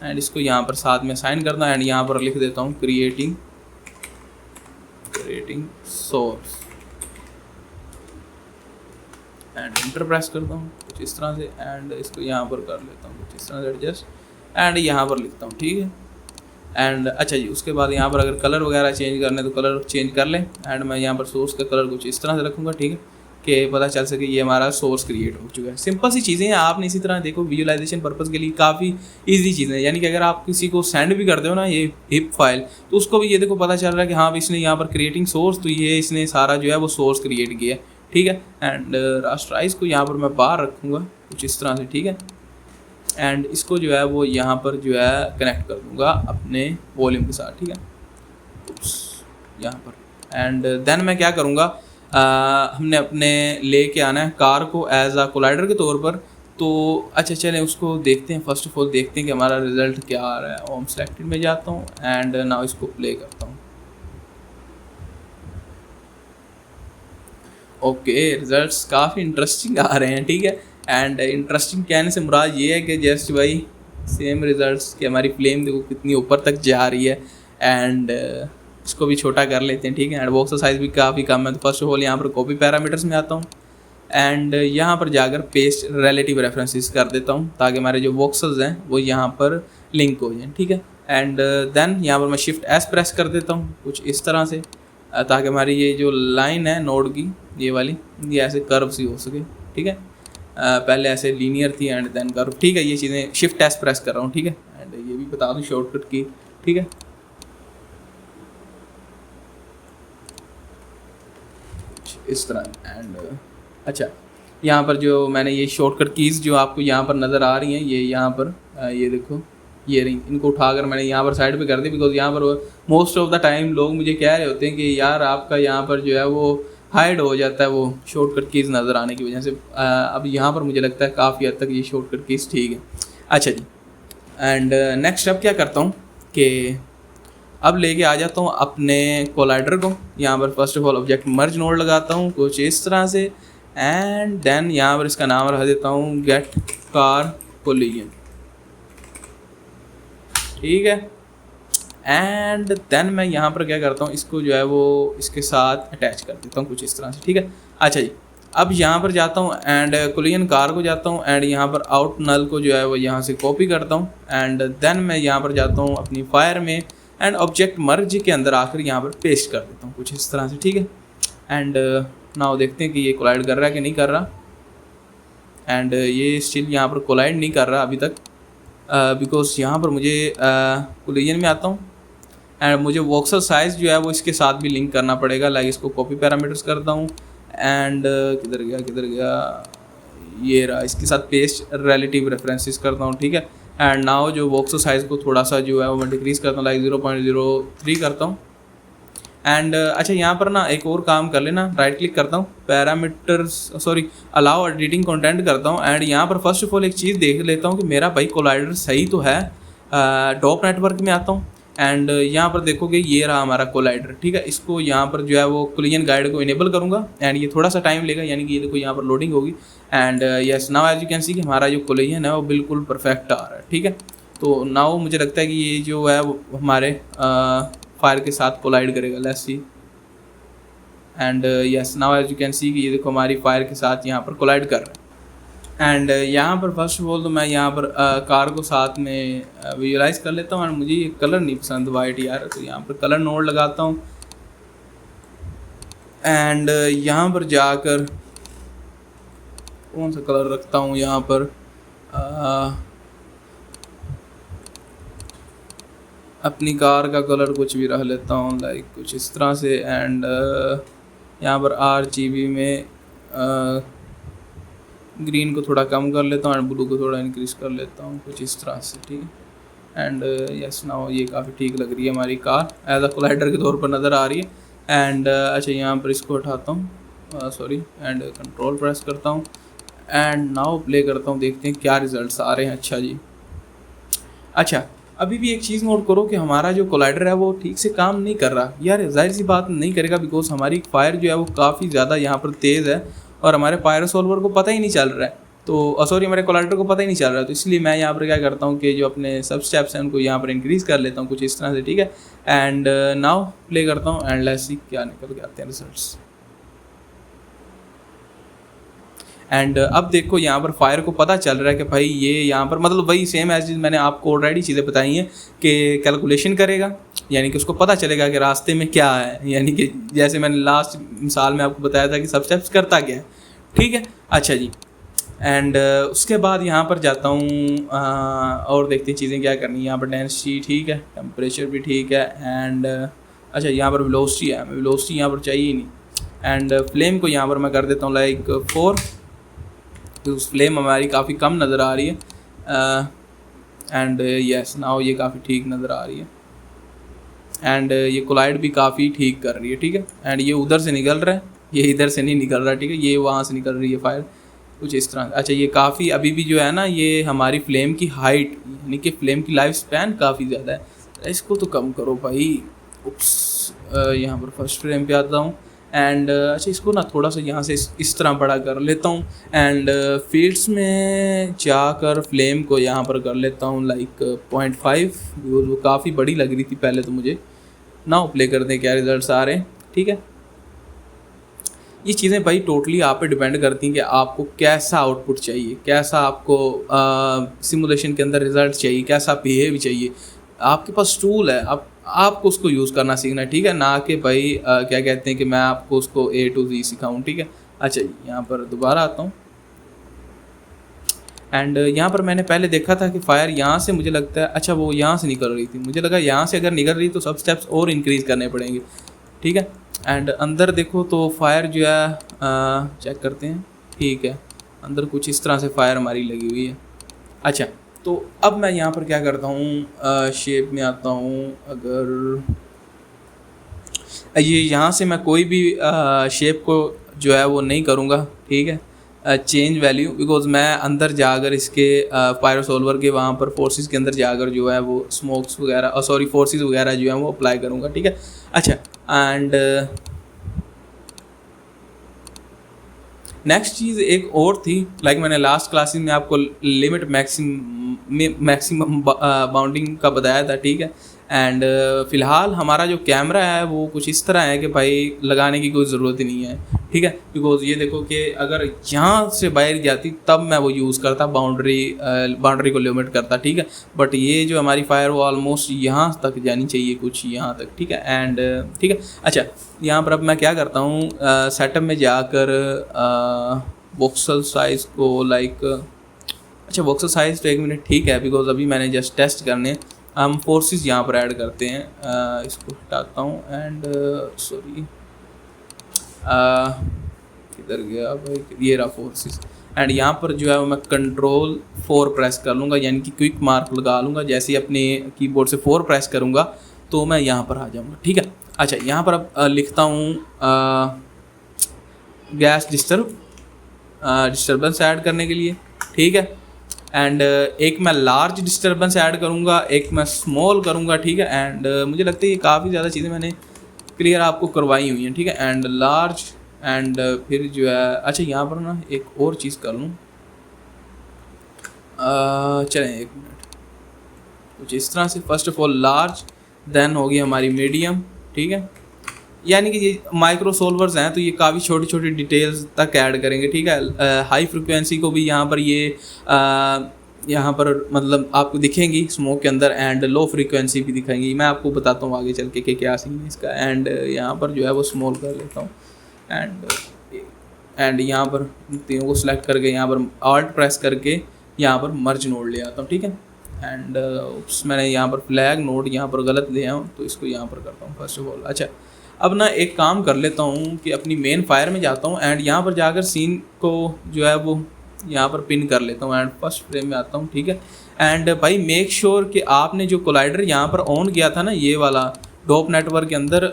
एंड इसको यहाँ पर साथ में साइन करना एंड यहाँ पर लिख देता हूँ creating source and enter press करता हूँ कुछ इस तरह से। एंड इसको यहाँ पर कर लेता हूँ कुछ इस तरह से एडजस्ट एंड यहाँ पर लिखता हूँ, ठीक है। एंड अच्छा जी, उसके बाद यहाँ पर अगर कलर वगैरह चेंज करने तो कलर चेंज कर लें। एंड मैं यहाँ पर सोर्स का कलर कुछ इस तरह से रखूँगा, ठीक है, कि पता चल सके ये हमारा सोर्स क्रिएट हो चुका है। सिंपल सी चीज़ें हैं, आपने इसी तरह देखो विजुअलाइजेशन पर्पज़ के लिए काफ़ी इजी चीज़ें हैं। यानी कि अगर आप किसी को सेंड भी करते हो ना ये हिप फाइल, तो उसको भी ये देखो पता चल रहा है कि हाँ इसने यहाँ पर क्रिएटिंग सोर्स, तो ये इसने सारा जो है वो सोर्स क्रिएट किया है, ठीक है। एंड रास्टराइज को यहाँ पर मैं बाहर रखूँगा कुछ इस तरह से, ठीक है। एंड इसको जो है वो यहाँ पर जो है कनेक्ट कर दूँगा अपने वॉल्यूम के साथ, ठीक है, यहाँ पर। एंड देन मैं क्या करूँगा, हमने अपने लेके आना है कार को एज अ कोलाइडर के तौर पर। तो अच्छा चलें उसको देखते हैं, फर्स्ट ऑफ ऑल देखते हैं कि हमारा रिज़ल्ट क्या आ रहा है। होम सेलेक्टेड में जाता हूँ एंड नाउ इसको प्ले करता हूँ। ओके, रिजल्ट्स काफ़ी इंटरेस्टिंग आ रहे हैं, ठीक है। एंड इंटरेस्टिंग कहने से मुराद ये है कि जस्ट भाई सेम रिजल्ट्स कि हमारी फ्लेम देखो कितनी ऊपर तक जा रही है। एंड इसको भी छोटा कर लेते हैं, ठीक है। एंड वॉक्सल साइज़ भी काफ़ी कम है। तो फर्स्ट ऑफ ऑल यहाँ पर कॉपी पैरामीटर्स में आता हूँ एंड यहाँ पर जाकर पेस्ट रिलेटिव रेफरेंसेस कर देता हूँ ताकि हमारे जो वॉक्सल्स हैं वो यहाँ पर लिंक हो जाएं, ठीक है। एंड देन यहाँ पर मैं शिफ्ट एस प्रेस कर देता हूँ कुछ इस तरह से, ताकि हमारी ये जो लाइन है नोड की ये वाली, ये ऐसे कर्व सी हो सके, ठीक है। पहले ऐसे लीनियर थी एंड देन कर्व, ठीक है। ये चीज़ें शिफ्ट एस प्रेस कर रहा हूँ, ठीक है। एंड ये भी बता दूँ शॉर्टकट की, ठीक है, इस तरह। एंड अच्छा, यहाँ पर जो मैंने ये शॉर्टकट कीज़ जो आपको यहाँ पर नज़र आ रही हैं, ये यहाँ पर ये देखो ये रही, इनको उठाकर मैंने यहाँ पर साइड पे कर दी, बिकॉज यहाँ पर मोस्ट ऑफ द टाइम लोग मुझे कह रहे होते हैं कि यार आपका यहाँ पर जो है वो हाइड हो जाता है वो शॉर्टकट कीज़ नज़र आने की वजह से। अब यहाँ पर मुझे लगता है काफ़ी हद तक ये शॉर्टकट कीज़ ठीक है। अच्छा जी, एंड नेक्स्ट स्टेप क्या करता हूँ कि अब लेके आ जाता हूँ अपने कोलाइडर को। यहाँ पर first of all object merge node लगाता हूँ कुछ इस तरह से एंड देन यहाँ पर इसका नाम रख देता हूँ गेट कार कोलिजन, ठीक है। एंड देन मैं यहाँ पर क्या करता हूँ, इसको जो है वो इसके साथ अटैच कर देता हूँ कुछ इस तरह से, ठीक है। अच्छा जी, अब यहाँ पर जाता हूँ एंड कोलिजन कार को जाता हूँ एंड यहाँ पर आउट नल को जो है वो यहाँ से कॉपी करता हूँ एंड देन मैं यहाँ पर जाता हूँ अपनी फायर में एंड ऑब्जेक्ट मर्ज के अंदर आकर यहाँ पर पेस्ट कर देता हूँ कुछ इस तरह से, ठीक है। एंड नाउ देखते हैं कि ये कोलाइड कर रहा है कि नहीं कर रहा। एंड ये स्टिल यहाँ पर कोलाइड नहीं कर रहा अभी तक, बिकॉज यहाँ पर मुझे कोलिजन में आता हूँ एंड मुझे वॉक्सल साइज़ जो है वो इसके साथ भी लिंक करना पड़ेगा। लाइक इसको कॉपी पैरामीटर्स करता हूँ एंड किधर गया ये रहा, इसके साथ पेस्ट रिलेटिव रेफरेंसेस करता हूँ, ठीक है। एंड नाउ जो वॉक्सल साइज़ को थोड़ा सा जो है वो मैं डिक्रीज़ करता हूँ, लाइक 0.03 करता हूँ। एंड अच्छा, यहाँ पर ना एक और काम कर लेना, राइट क्लिक करता हूँ, parameters sorry allow editing content करता हूँ एंड यहाँ पर फर्स्ट ऑफ ऑल एक चीज़ देख लेता हूँ कि मेरा भाई कोलाइडर सही तो है। डॉप नेटवर्क में आता हूँ एंड यहाँ पर देखोगे ये रहा हमारा कोलाइडर, ठीक है। इसको यहाँ पर जो है वो कोलिजन गाइड को इनेबल करूँगा एंड ये थोड़ा सा टाइम लेगा, यानी कि ये देखो यहाँ पर लोडिंग होगी and yes now as you can see कि हमारा जो कोलिजन है वो बिल्कुल परफेक्ट आ रहा है, ठीक है। तो नाउ मुझे लगता है कि ये जो है वो हमारे फायर के साथ कोलाइड करेगा, let's see. And yes now as you can see कि ये देखो हमारी फायर के साथ यहाँ पर कोलाइड कर रहा है। एंड यहाँ पर फर्स्ट ऑफ ऑल तो मैं यहाँ पर कार को साथ में विजुलाइज कर लेता हूँ एंड मुझे ये कलर नहीं पसंद वाइट यार, तो यहाँ पर कलर नोड लगाता हूँ एंड यहाँ पर जाकर कौन सा कलर रखता हूँ, यहाँ पर अपनी कार का कलर कुछ भी रख लेता हूँ, लाइक कुछ इस तरह से। एंड यहाँ पर RGB में ग्रीन को थोड़ा कम कर लेता हूँ एंड ब्लू को थोड़ा इंक्रीज़ कर लेता हूँ कुछ इस तरह से, ठीक है। एंड यस नाउ ये काफ़ी ठीक लग रही है हमारी कार, एज अ कोलाइडर के तौर पर नज़र आ रही है। एंड अच्छा, यहाँ पर इसको उठाता हूँ सॉरी एंड कंट्रोल प्रेस करता हूँ एंड नाउ प्ले करता हूँ, देखते हैं क्या रिजल्ट्स आ रहे हैं। अच्छा जी, अच्छा अभी भी एक चीज़ नोट करो कि हमारा जो कोलाइडर है वो ठीक से काम नहीं कर रहा यार। जाहिर सी बात नहीं करेगा, बिकॉज हमारी फायर जो है वो काफ़ी ज़्यादा यहाँ पर तेज़ है और हमारे पायरोसॉल्वर को पता ही नहीं चल रहा है, तो सॉरी हमारे कोलाइडर को पता ही नहीं चल रहा है। तो इसलिए मैं यहाँ पर क्या करता हूँ कि जो अपने सब स्टेप्स हैं उनको यहाँ पर इंक्रीज़ कर लेता हूँ कुछ इस तरह से, ठीक है। एंड नाउ प्ले करता हूँ एंड लेट्स सी क्या निकल के आते हैं रिजल्ट्स। एंड अब देखो यहाँ पर फायर को पता चल रहा है कि भाई ये यहाँ पर मतलब वही सेम एज मैंने आपको ऑलरेडी चीज़ें बताई हैं कि कैलकुलेशन करेगा, यानी कि उसको पता चलेगा कि रास्ते में क्या है, यानी कि जैसे मैंने लास्ट मिसाल में आपको बताया था कि सब स्टेप्स करता क्या है, ठीक है। अच्छा जी, एंड उसके बाद यहाँ पर जाता हूँ और देखते हैं चीज़ें क्या करनी है। यहाँ पर डेंसिटी ठीक है, टेम्परेचर भी ठीक है, एंड अच्छा यहाँ पर वेलोसिटी है, वेलोसिटी यहाँ पर चाहिए ही नहीं। एंड फ्लेम को यहाँ पर मैं कर देता हूँ लाइक 4, उस फ्लेम हमारी काफ़ी कम नज़र आ रही है। एंड यस नाउ ये काफ़ी ठीक नज़र आ रही है, एंड ये कोलाइड भी काफ़ी ठीक कर रही है, ठीक है। एंड ये उधर से निकल रहा है, ये इधर से नहीं निकल रहा, ठीक है, ये वहाँ से निकल रही है फायर कुछ इस तरह। अच्छा ये काफ़ी अभी भी जो है ना, ये हमारी फ्लेम की हाइट यानी कि फ्लेम की लाइफ स्पैन काफ़ी ज़्यादा है, इसको तो कम करो भाई। उप्स, यहाँ पर फर्स्ट फ्रेम पे आता हूँ, एंड अच्छा इसको ना थोड़ा सा यहाँ से इस तरह बड़ा कर लेता हूँ, एंड फील्ड्स में जाकर फ्लेम को यहाँ पर कर लेता हूँ लाइक 0.5, वो काफ़ी बड़ी लग रही थी पहले तो मुझे। नाउ प्ले कर दें क्या रिजल्ट्स आ रहे हैं, ठीक है। ये चीज़ें भाई टोटली आप पे डिपेंड करती हैं कि आपको कैसा आउटपुट चाहिए, कैसा आपको सिमुलेशन के अंदर रिजल्ट चाहिए, कैसा बिहेव चाहिए। आपके पास टूल है, आपको उसको यूज़ करना सीखना है, ठीक है, ना कि भाई क्या कहते हैं कि मैं आपको उसको A to Z सिखाऊं, ठीक है। अच्छा यहाँ पर दोबारा आता हूँ, एंड यहाँ पर मैंने पहले देखा था कि फायर यहाँ से मुझे लगता है, अच्छा वो यहाँ से निकल रही थी, मुझे लगा यहाँ से अगर निकल रही तो सब स्टेप्स और इंक्रीज़ करने पड़ेंगे, ठीक है। एंड अंदर देखो तो फायर जो है चेक करते हैं, ठीक है, अंदर कुछ इस तरह से फायर हमारी लगी हुई है। अच्छा तो अब मैं यहाँ पर क्या करता हूँ, शेप में आता हूँ, अगर ये यहाँ से मैं कोई भी शेप को जो है वो नहीं करूँगा, ठीक है, चेंज वैल्यू, बिकॉज मैं अंदर जाकर इसके पायरोसोल्वर के वहाँ पर फोर्सेस के अंदर जाकर जो है वो स्मोक्स वगैरह सॉरी फोर्सेस वगैरह जो है वो अप्लाई करूँगा, ठीक है। अच्छा एंड नेक्स्ट चीज़ एक और थी, लाइक मैंने लास्ट क्लासेस में आपको लिमिट मैक्सिमम बाउंडिंग का बताया था, ठीक है। एंड फ़िलहाल हमारा जो कैमरा है वो कुछ इस तरह है कि भाई लगाने की कोई ज़रूरत ही नहीं है, ठीक है, बिकॉज ये देखो कि अगर यहाँ से बाहर जाती तब मैं वो यूज़ करता, बाउंड्री को लिमिट करता, ठीक है। बट ये जो हमारी फायर वो ऑलमोस्ट यहाँ तक जानी चाहिए, कुछ यहाँ तक, ठीक है। एंड ठीक है, अच्छा यहाँ पर अब मैं क्या करता हूँ, सेटअप में जाकर वोक्सल साइज़ को लाइक, अच्छा वोक्सल साइज़ तो 1 मिनट ठीक है, बिकॉज अभी मैंने जस्ट टेस्ट करने, हम फोर्सेस यहाँ पर ऐड करते हैं, इसको हटाता हूँ, एंड सॉरी किधर गया भाई, ये रहा फोर्सेस। एंड यहाँ पर जो है मैं कंट्रोल 4 प्रेस कर लूँगा, यानी कि क्विक मार्क लगा लूँगा, जैसे ही अपने कीबोर्ड से 4 प्रेस करूँगा तो मैं यहाँ पर आ जाऊँगा, ठीक है। अच्छा यहाँ पर अब लिखता हूँ गैस डिस्टर्बेंस ऐड करने के लिए, ठीक है। एंड एक मैं लार्ज डिस्टर्बेंस ऐड करूँगा, एक मैं स्मॉल करूँगा, ठीक है। एंड मुझे लगता है ये काफ़ी ज़्यादा चीज़ें मैंने क्लियर आपको करवाई हुई हैं, ठीक है। एंड लार्ज एंड फिर जो है, अच्छा यहाँ पर ना एक और चीज़ कर लूँ, चलें 1 मिनट, कुछ इस तरह से। First of all large, then होगी हमारी मीडियम, ठीक है, यानी कि ये माइक्रो सोल्वर्स हैं तो ये काफ़ी छोटी छोटी डिटेल्स तक ऐड करेंगे, ठीक है। हाई फ्रिक्वेंसी को भी यहाँ पर ये यहाँ पर मतलब आपको दिखेंगी स्मोक के अंदर, एंड लो फ्रीक्वेंसी भी दिखाएंगी, मैं आपको बताता हूँ आगे चल के कि क्या सीन है इसका। एंड यहाँ पर जो है वो स्मॉल कर लेता हूँ, एंड यहाँ पर तीनों को सिलेक्ट करके यहाँ पर ऑल्ट प्रेस करके यहाँ पर मर्ज नोड ले आता हूँ, ठीक है। एंड मैंने यहाँ पर फ्लैग नोड यहाँ पर गलत ले आया हूँ तो इसको यहाँ पर करता हूँ फर्स्ट ऑफ ऑल। अच्छा अब ना एक काम कर लेता हूँ कि अपनी मेन फायर में जाता हूँ, एंड यहाँ पर जाकर सीन को जो है वो यहाँ पर पिन कर लेता हूँ, एंड फर्स्ट फ्रेम में आता हूँ, ठीक है। एंड भाई मेक श्योर कि आपने जो कोलाइडर यहाँ पर ऑन किया था ना, ये वाला डॉप नेटवर्क के अंदर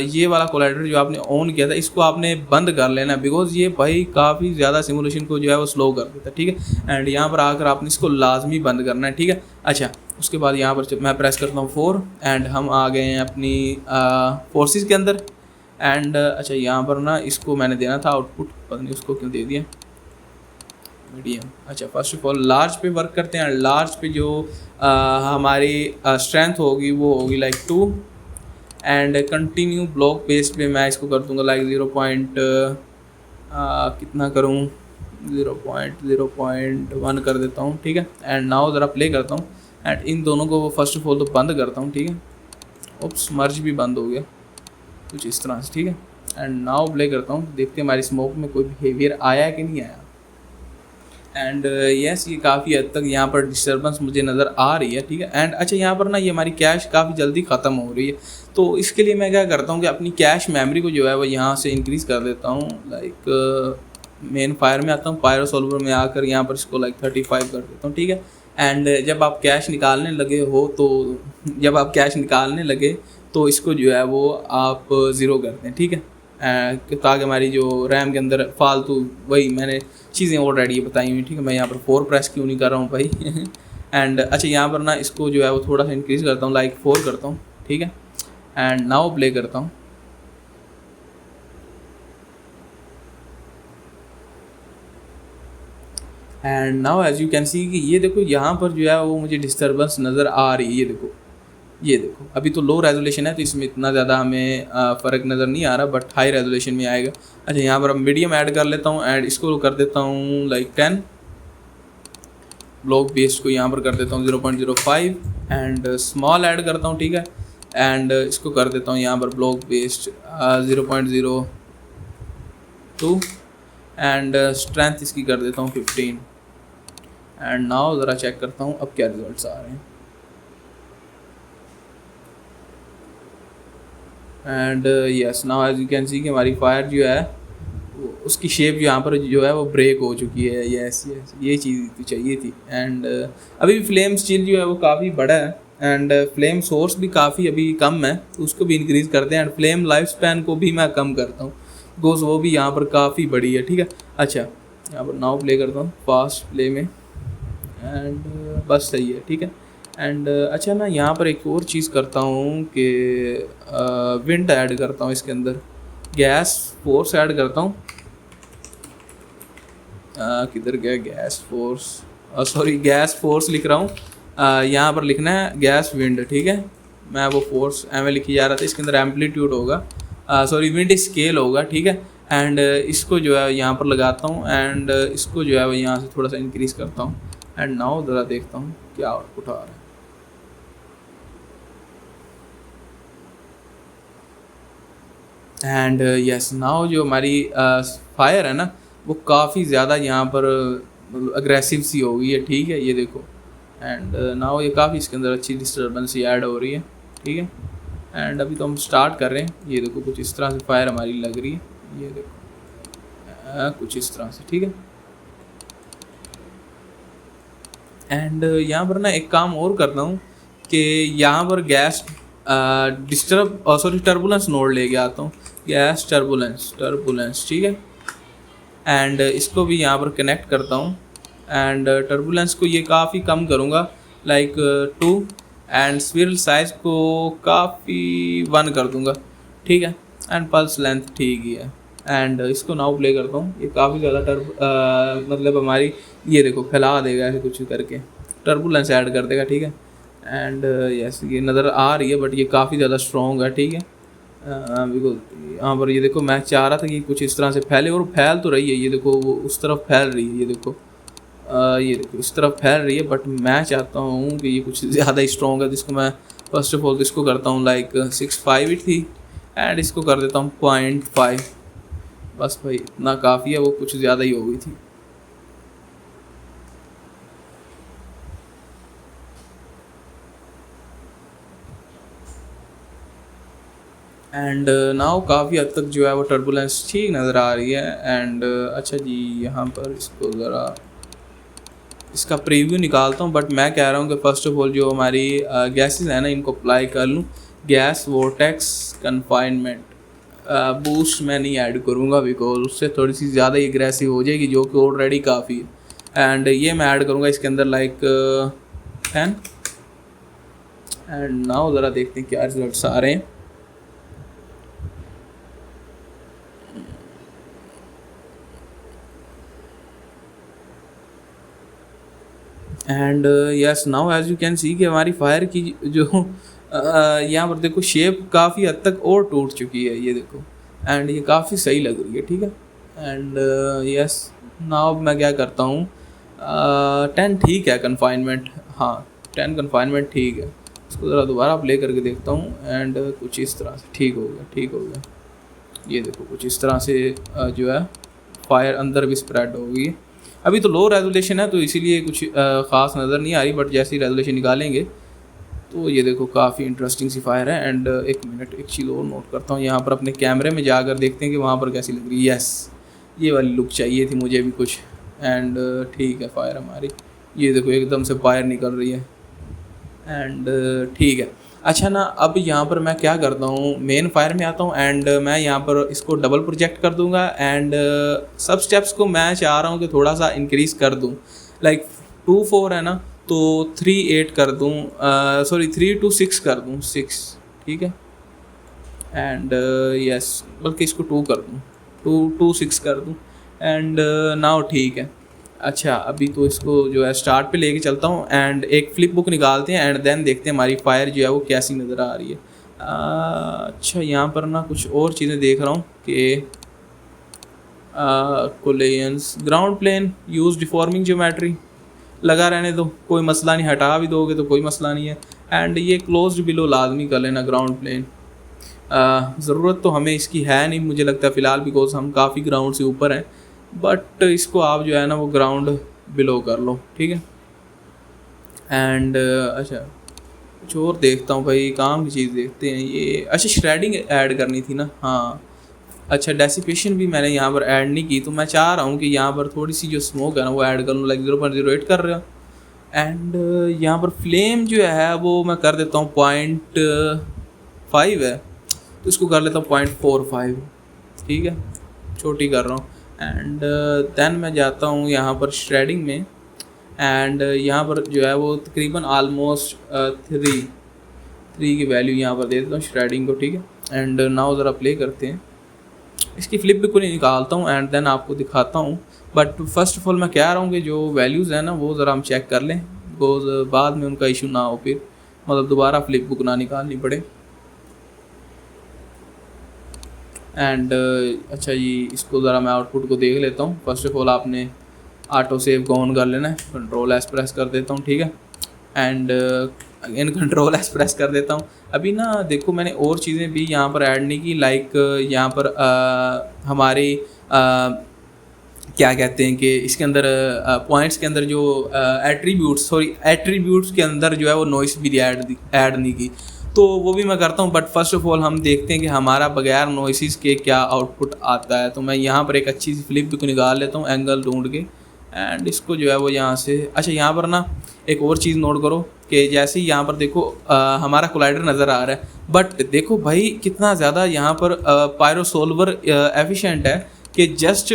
ये वाला कोलाइडर जो आपने ऑन किया था इसको आपने बंद कर लेना, बिकॉज ये भाई काफ़ी ज़्यादा सिमुलेशन को जो है वो स्लो कर देता है, ठीक है। एंड यहाँ पर आकर आपने इसको लाजमी बंद करना है, ठीक है। अच्छा उसके बाद यहाँ पर मैं प्रेस करता हूँ 4, एंड हम आ गए हैं अपनी फोर्सेस के अंदर। एंड अच्छा यहाँ पर ना इसको मैंने देना था आउटपुट, पता नहीं उसको क्यों दे दिया, मीडियम। अच्छा फर्स्ट ऑफ ऑल लार्ज पे वर्क करते हैं, लार्ज पे जो हमारी स्ट्रेंथ होगी वो होगी like 2, and continue block based पे मैं इसको कर दूंगा लाइक 0. कितना करूँ 0.1 कर देता हूँ, ठीक है। एंड नाउ ज़रा प्ले करता हूँ एंड इन दोनों को फर्स्ट ऑफ ऑल तो बंद करता हूँ, ठीक है। ओप्स, मर्ज भी बंद हो गया कुछ इस तरह से, ठीक है। एंड नाउ प्ले करता हूँ, देखते हैं हमारी स्मोक में कोई बिहेवियर आया है कि नहीं आया। एंड यस, ये काफ़ी हद तक यहाँ पर डिस्टर्बेंस मुझे नज़र आ रही है, ठीक है। एंड अच्छा, यहाँ पर ना ये हमारी कैश काफ़ी जल्दी ख़त्म हो रही है, तो इसके लिए मैं क्या करता हूँ कि अपनी कैश मेमोरी को जो है वो यहाँ से इंक्रीज़ कर देता हूँ। लाइक मेन फायर में आता हूँ, फायर सॉल्वर में आकर यहाँ पर इसको लाइक 35 कर देता हूँ, ठीक है। एंड जब आप कैश निकालने लगे तो इसको जो है वो आप 0 कर दें, ठीक है। ताकि हमारी जो रैम के अंदर फालतू वही मैंने चीज़ें ऑलरेडी बताई हुई, ठीक है। मैं यहाँ पर 4 प्रेस क्यों नहीं कर रहा हूँ भाई। एंड अच्छा, यहाँ पर ना इसको जो है वो थोड़ा सा इंक्रीज़ करता हूँ, लाइक 4 करता हूँ, ठीक है। एंड नाउ प्ले करता हूँ। And now as you can see कि ये देखो यहाँ पर जो है वो मुझे डिस्टर्बेंस नज़र आ रही है। ये देखो अभी तो लो रेजोल्यूशन है तो इसमें इतना ज़्यादा हमें फ़र्क नज़र नहीं आ रहा, बट हाई रेजोल्यूशन में आएगा। अच्छा, यहाँ पर अब मीडियम ऐड कर लेता हूँ एंड इसको कर देता हूँ लाइक 10। ब्लॉक बेस्ड को यहाँ पर कर देता हूँ 0.05 एंड स्मॉल ऐड करता हूँ, ठीक है। एंड इसको कर देता हूँ यहाँ पर ब्लॉक बेस्ड 0.02 एंड स्ट्रेंथ इसकी कर देता हूँ 15। एंड नाउ ज़रा चेक करता हूँ अब क्या रिजल्ट्स आ रहे हैं। And yes, now as you can see कि हमारी फायर जो है उसकी शेप यहाँ पर जो है वो ब्रेक हो चुकी है। यस, ये चीज़ तो चाहिए थी। एंड अभी फ्लेम स्टिल जो है वो काफ़ी बड़ा है एंड फ्लेम सोर्स भी काफ़ी अभी कम है, तो उसको भी इंक्रीज़ करते हैं। एंड फ्लेम लाइफ स्पैन को भी मैं कम करता हूँ बिकॉज वो भी यहाँ पर काफ़ी बड़ी है, ठीक है। अच्छा, यहाँ पर नाउ प्ले करता हूँ फास्ट प्ले में एंड बस सही है, ठीक है। एंड अच्छा ना, यहाँ पर एक और चीज़ करता हूँ कि विंड ऐड करता हूँ इसके अंदर, गैस फोर्स ऐड करता हूँ। किधर गया gas force, sorry gas force लिख रहा हूँ, यहाँ पर लिखना है गैस विंड, ठीक है। मैं वो फोर्स एम लिखी जा रहा था, इसके अंदर एम्पलीट्यूड होगा, सॉरी विंड स्केल होगा, ठीक है। एंड इसको जो है यहाँ पर लगाता हूँ एंड इसको जो है वो यहाँ से थोड़ा सा इंक्रीज़ करता हूँ। एंड नाउ ज़रा देखता हूँ क्या आउटपुट आ रहा है। एंड यस, नाउ जो हमारी फायर है ना वो काफ़ी ज़्यादा यहाँ पर अग्रेसिव सी हो गई है, ठीक है। ये देखो एंड नाउ ये काफ़ी इसके अंदर अच्छी डिस्टर्बेंस ऐड हो रही है, ठीक है। एंड अभी तो हम स्टार्ट कर रहे हैं, ये देखो कुछ इस तरह से फायर हमारी लग रही है, ये देखो कुछ इस तरह से, ठीक है। एंड यहाँ पर ना एक काम और करता हूँ कि यहाँ पर गैस टर्बुलेंस नोड लेके आता हूँ, गैस टर्बुलेंस, ठीक है। एंड इसको भी यहाँ पर कनेक्ट करता हूँ एंड टर्बुलेंस को ये काफ़ी कम करूँगा, लाइक 2 एंड स्विरल साइज को काफ़ी 1 कर दूँगा, ठीक है। एंड पल्स लेंथ ठीक ही है। एंड इसको नाउ प्ले करता हूँ, ये काफ़ी ज़्यादा मतलब हमारी ये देखो फैला देगा ऐसे कुछ करके, टर्बुलेंस ऐड कर देगा, ठीक है। एंड यस, ये नज़र आ रही है बट ये काफ़ी ज़्यादा स्ट्रॉन्ग है, ठीक है। बिल्कुल यहाँ पर ये देखो मैं चाह रहा था कि कुछ इस तरह से फैले और फैल तो रही है, ये देखो वो उस तरफ फैल रही है, ये देखो इस तरफ फैल रही है, बट मैं चाहता हूँ कि ये कुछ ज़्यादा ही स्ट्रॉन्ग है। जिसको मैं फर्स्ट ऑफ ऑल इसको करता हूँ लाइक 6.5 थी एंड इसको कर देता हूँ 0.5, बस भाई इतना काफ़ी है, वो कुछ ज़्यादा ही हो गई थी। एंड नाउ काफ़ी हद तक जो है वो टर्बुलेंस ठीक नज़र आ रही है। एंड अच्छा जी, यहाँ पर इसको ज़रा इसका प्रीव्यू निकालता हूँ, बट मैं कह रहा हूँ कि फ़र्स्ट ऑफ ऑल जो हमारी गैसेस हैं ना इनको अप्लाई कर लूँ। गैस वोर्टेक्स कन्फाइनमेंट बूस्ट मैं नहीं ऐड करूँगा बिकॉज उससे थोड़ी सी ज़्यादा ही एग्रेसिव हो जाएगी, जो कि ऑलरेडी काफ़ी है। एंड ये मैं ऐड करूँगा इसके अंदर लाइक 10। एंड नाउ ज़रा देखते हैं क्या रिजल्ट्स आ रहे हैं। And yes, now as you can see कि हमारी फायर की जो यहाँ पर देखो शेप काफ़ी हद तक और टूट चुकी है, ये देखो। एंड ये काफ़ी सही लग रही है, ठीक है। एंड यस, नाउ मैं क्या करता हूँ, 10 ठीक है कन्फाइनमेंट, हाँ 10 कन्फाइनमेंट ठीक है। इसको ज़रा दोबारा प्ले करके देखता हूँ एंड कुछ इस तरह से ठीक हो गया, ठीक हो गया। ये देखो कुछ इस तरह से जो है फायर अंदर भी स्प्रेड हो गई। अभी तो लो रेजोल्यूशन है तो इसीलिए कुछ ख़ास नज़र नहीं आ रही, बट जैसे ही रेजोल्यूशन निकालेंगे तो ये देखो काफ़ी इंटरेस्टिंग सी फायर है। एंड एक मिनट, एक चीज़ और नोट करता हूँ, यहाँ पर अपने कैमरे में जाकर देखते हैं कि वहाँ पर कैसी लग रही है। यस, ये वाली लुक चाहिए थी मुझे भी कुछ। एंड ठीक है फायर हमारी, ये देखो एकदम से फायर निकल रही है एंड ठीक है। अच्छा ना, अब यहाँ पर मैं क्या करता हूँ, मेन फायर में आता हूँ एंड मैं यहाँ पर इसको डबल प्रोजेक्ट कर दूँगा एंड सब स्टेप्स को मैं चाह रहा हूँ कि थोड़ा सा इंक्रीज़ कर दूँ। लाइक 2 4 है ना, तो 3 8 कर दूँ, सॉरी 3 2 6 कर दूँ, 6 ठीक है। एंड यस, बल्कि इसको 2 कर दूँ, 2 2 6 कर दूँ एंड नाउ ठीक है। अच्छा, अभी तो इसको जो है स्टार्ट पे लेके चलता हूँ एंड एक फ्लिप बुक निकालते हैं एंड देन देखते हैं हमारी फायर जो है वो कैसी नज़र आ रही है। अच्छा, यहाँ पर ना कुछ और चीज़ें देख रहा हूँ कि कोलेयंस ground plane use deforming geometry लगा रहने दो, कोई मसला नहीं, हटा भी दोगे तो कोई मसला नहीं है। एंड ये क्लोज्ड बिलो लाजमी कर लेना ग्राउंड प्लेन, ज़रूरत तो हमें इसकी है नहीं मुझे लगता है फ़िलहाल, बिकॉज हम काफ़ी ग्राउंड से ऊपर हैं, बट इसको आप जो है ना वो ग्राउंड बिलो कर लो, ठीक है। एंड अच्छा कुछ और देखता हूँ भाई, काम की चीज़ देखते हैं ये। अच्छा, श्रेडिंग ऐड करनी थी ना, हाँ। अच्छा, डेसिपेशन भी मैंने यहाँ पर ऐड नहीं की, तो मैं चाह रहा हूँ कि यहाँ पर थोड़ी सी जो स्मोक है ना वो ऐड कर लूँ, लाइक 0.08 कर रहा। एंड यहाँ पर फ्लेम जो है वो मैं कर देता हूँ 0.5 है, तो इसको कर लेता हूँ 0.45, ठीक है, छोटी कर रहा हूँ। एंड देन मैं जाता हूँ यहाँ पर श्रेडिंग में एंड यहाँ पर जो है वो तकरीबन आलमोस्ट 3 की वैल्यू यहाँ पर दे देता हूँ श्रेडिंग को, ठीक है। एंड नाउ ज़रा प्ले करते हैं, इसकी फ्लिप भी को नहीं निकालता हूँ एंड देन आपको दिखाता हूँ। बट फर्स्ट ऑफ ऑल मैं कह रहा हूँ कि जो वैल्यूज़ है ना वो ज़रा हम चेक कर लें, बिकॉज बाद में उनका इशू ना हो, फिर मतलब दोबारा फ्लिप बुक ना निकालनी पड़े। एंड अच्छा जी, इसको ज़रा मैं आउटपुट को देख लेता हूँ। फर्स्ट ऑफ ऑल आपने ऑटो सेव को ऑन कर लेना है, कंट्रोल एस प्रेस कर देता हूँ, ठीक है। And again control S press कर देता हूँ। अभी ना देखो मैंने और चीज़ें भी यहाँ पर ऐड नहीं की, लाइक यहाँ पर हमारी क्या कहते हैं कि इसके अंदर पॉइंट्स के अंदर जो एट्रीब्यूट्स के अंदर जो है वो नॉइस भी ऐड नहीं की, तो वो भी मैं करता हूँ। बट फर्स्ट ऑफ ऑल हम देखते हैं कि हमारा बगैर नॉइसेस के क्या आउटपुट आता है। तो मैं यहाँ पर एक अच्छी सी फ्लिप को निकाल लेता हूँ एंगल ढूंढ के एंड इसको जो है वो यहाँ से। अच्छा, यहाँ पर ना एक और चीज़ नोट करो कि जैसे ही यहाँ पर देखो हमारा कोलाइडर नज़र आ रहा है, बट देखो भाई कितना ज़्यादा यहाँ पर पायरोसोल्वर एफिशिएंट है कि जस्ट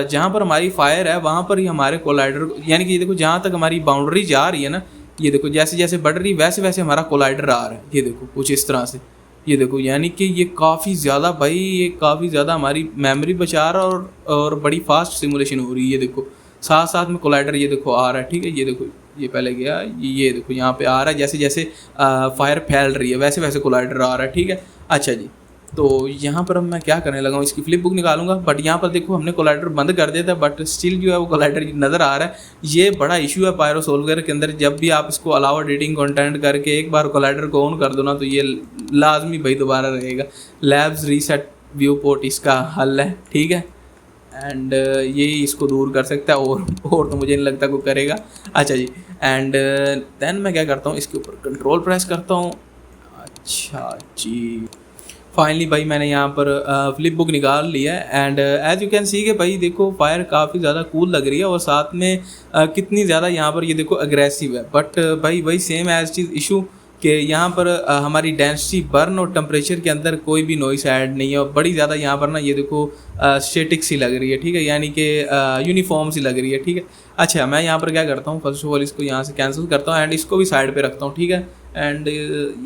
जहाँ पर हमारी फायर है वहाँ पर ही हमारे कोलाइडर, यानी कि ये देखो जहाँ तक हमारी बाउंड्री जा रही है ना, ये देखो जैसे जैसे बढ़ रही वैसे वैसे हमारा कोलाइडर आ रहा है, ये देखो कुछ इस तरह से, ये देखो यानी कि ये काफ़ी ज़्यादा भाई, ये काफ़ी ज़्यादा हमारी मेमोरी बचा रहा है और बड़ी फास्ट सिमुलेशन हो रही है। ये देखो साथ साथ में कोलाइडर ये देखो आ रहा है, ठीक है। ये देखो ये पहले गया, ये देखो यहाँ पे आ रहा है, जैसे जैसे फायर फैल रही है वैसे वैसे कोलाइडर आ रहा है, ठीक है। अच्छा जी, तो यहाँ पर अब मैं क्या करने लगा हूँ, इसकी फ्लिप बुक निकालूंगा। बट यहाँ पर देखो हमने कोलाइडर बंद कर दिया था, बट स्टिल जो है वो कोलाइडर नज़र आ रहा है। ये बड़ा इशू है पायरोसोल्वर के अंदर, जब भी आप इसको अलावा एडिटिंग कंटेंट करके एक बार कोलाइडर को ऑन कर दो ना तो ये लाजमी भाई दोबारा रहेगा। लैब्स रीसेट व्यू पोर्ट इसका हल है, ठीक है। एंड ये इसको दूर कर सकता है और तो मुझे नहीं लगता कोई करेगा। अच्छा जी, एंड देन मैं क्या करता हूँ, इसके ऊपर कंट्रोल प्रेस करता हूँ। अच्छा जी, फाइनली भाई मैंने यहाँ पर फ्लिप बुक निकाल लिया है and as you can see के भाई देखो फायर काफ़ी ज़्यादा कूल लग रही है और साथ में कितनी ज़्यादा यहाँ पर ये देखो अग्रेसिव है। बट भाई वही सेम एज चीज़ इशू कि यहाँ पर हमारी डेंसिटी बर्न और टेम्परेचर के अंदर कोई भी नॉइस ऐड नहीं है और बड़ी ज़्यादा यहाँ पर ना ये देखो स्टेटिक सी लग रही है, ठीक है, यानी कि यूनिफॉर्म सी लग रही है, ठीक है। अच्छा, मैं यहाँ पर क्या करता हूँ, फर्स्ट ऑफ ऑल इसको यहाँ से कैंसिल करता हूँ एंड इसको भी साइड पे रखता हूँ, ठीक है। एंड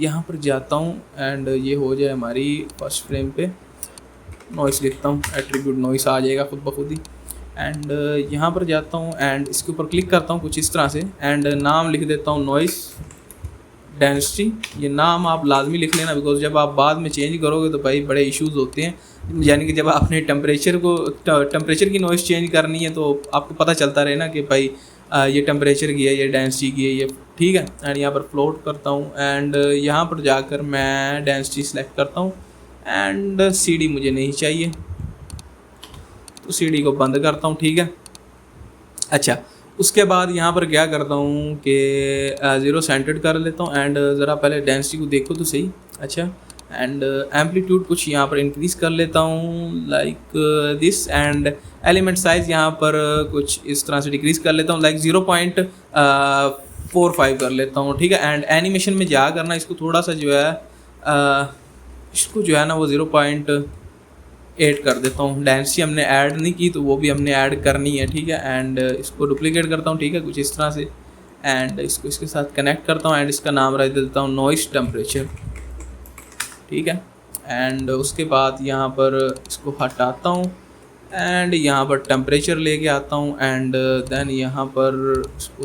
यहाँ पर जाता हूँ एंड ये हो जाए हमारी फर्स्ट फ्रेम पे, नॉइस लिखता हूँ, एट्रीब्यूट नॉइस आ जाएगा खुद ब खुद ही। एंड यहाँ पर जाता हूँ एंड इसके ऊपर क्लिक करता हूँ कुछ इस तरह से एंड नाम लिख देता हूँ नॉइस डेंसिटी। ये नाम आप लाजमी लिख लेना, बिकॉज जब आप बाद में चेंज करोगे तो भाई बड़े इश्यूज़ होते हैं। यानी कि जब आपने टेम्परेचर की नॉइज़ चेंज करनी है तो आपको पता चलता रहे ना कि भाई ये टेम्परेचर की है, ये डेंसिटी की है, ये ठीक है। एंड यहाँ पर फ्लोट करता हूँ एंड यहाँ पर जाकर मैं डेंसिटी सेलेक्ट करता हूँ एंड CD मुझे नहीं चाहिए तो CD को बंद करता हूँ, ठीक है। अच्छा, उसके बाद यहाँ पर क्या करता हूँ कि 0 सेंटर्ड कर लेता हूँ एंड ज़रा पहले डेंसिटी को देखो तो सही। अच्छा, एंड एम्पलीट्यूड कुछ यहाँ पर इंक्रीज़ कर लेता हूँ like this and element size यहाँ पर कुछ इस तरह से डिक्रीज़ कर लेता हूँ लाइक 0.45 कर लेता हूँ, ठीक है। एंड एनिमेशन में जा करना इसको थोड़ा सा जो है इसको जो है ना वो 0.8 कर देता हूँ। डेंसिटी हमने ऐड नहीं की तो वो भी हमने ऐड करनी है, ठीक है। एंड इसको डुप्लीकेट करता हूँ, ठीक है, कुछ इस तरह से एंड इसको इसके साथ कनेक्ट करता हूँ एंड इसका नाम रख देता हूँ नॉइज़ टेम्परेचर, ठीक है। एंड उसके बाद यहाँ पर इसको हटाता हूँ एंड यहाँ पर टेम्परेचर लेके आता हूँ एंड देन यहाँ पर इसको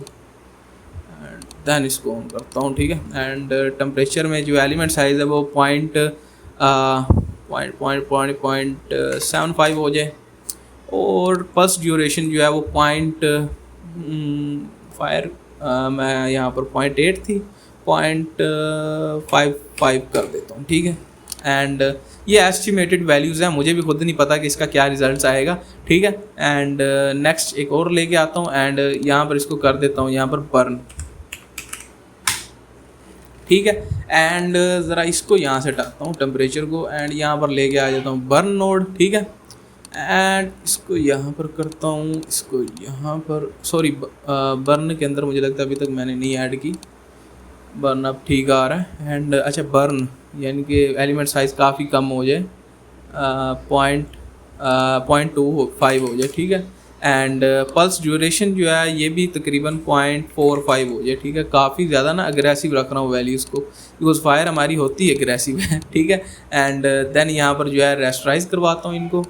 ऑन करता हूँ, ठीक है। एंड टेम्परेचर में जो एलिमेंट साइज़ है वो पॉइंट 0.75 हो जाए और पल्स ड्यूरेशन जो है वो मैं यहाँ पर 0.8 थी 0.55 कर देता हूँ, ठीक है। एंड ये एस्टिमेटेड वैल्यूज़ हैं, मुझे भी खुद नहीं पता कि इसका क्या रिजल्ट आएगा, ठीक है। एंड नेक्स्ट एक और लेके आता हूँ एंड यहाँ पर इसको कर देता हूँ यहाँ पर बर्न, ठीक है। एंड ज़रा इसको यहाँ से हटाता हूँ टेम्परेचर को एंड यहाँ पर लेके आ जाता हूँ बर्न नोड, ठीक है। एंड इसको यहाँ पर करता हूँ, इसको यहाँ पर बर्न के अंदर मुझे लगता है अभी तक मैंने नहीं ऐड की, बर्न अब ठीक आ रहा है। एंड अच्छा, बर्न यानी कि एलिमेंट साइज़ काफ़ी कम हो जाए 0.25 हो जाए, ठीक है। एंड पल्स ड्यूरेशन जो है ये भी तकरीबन 0.45 हो जाए, ठीक है। काफ़ी ज़्यादा ना अग्रेसिव रख रहा हूँ वैल्यूज़ को बिकॉज फायर हमारी होती है अग्रेसिव है, ठीक है। एंड देन यहाँ पर जो है रेस्टराइज करवाता हूँ इनको,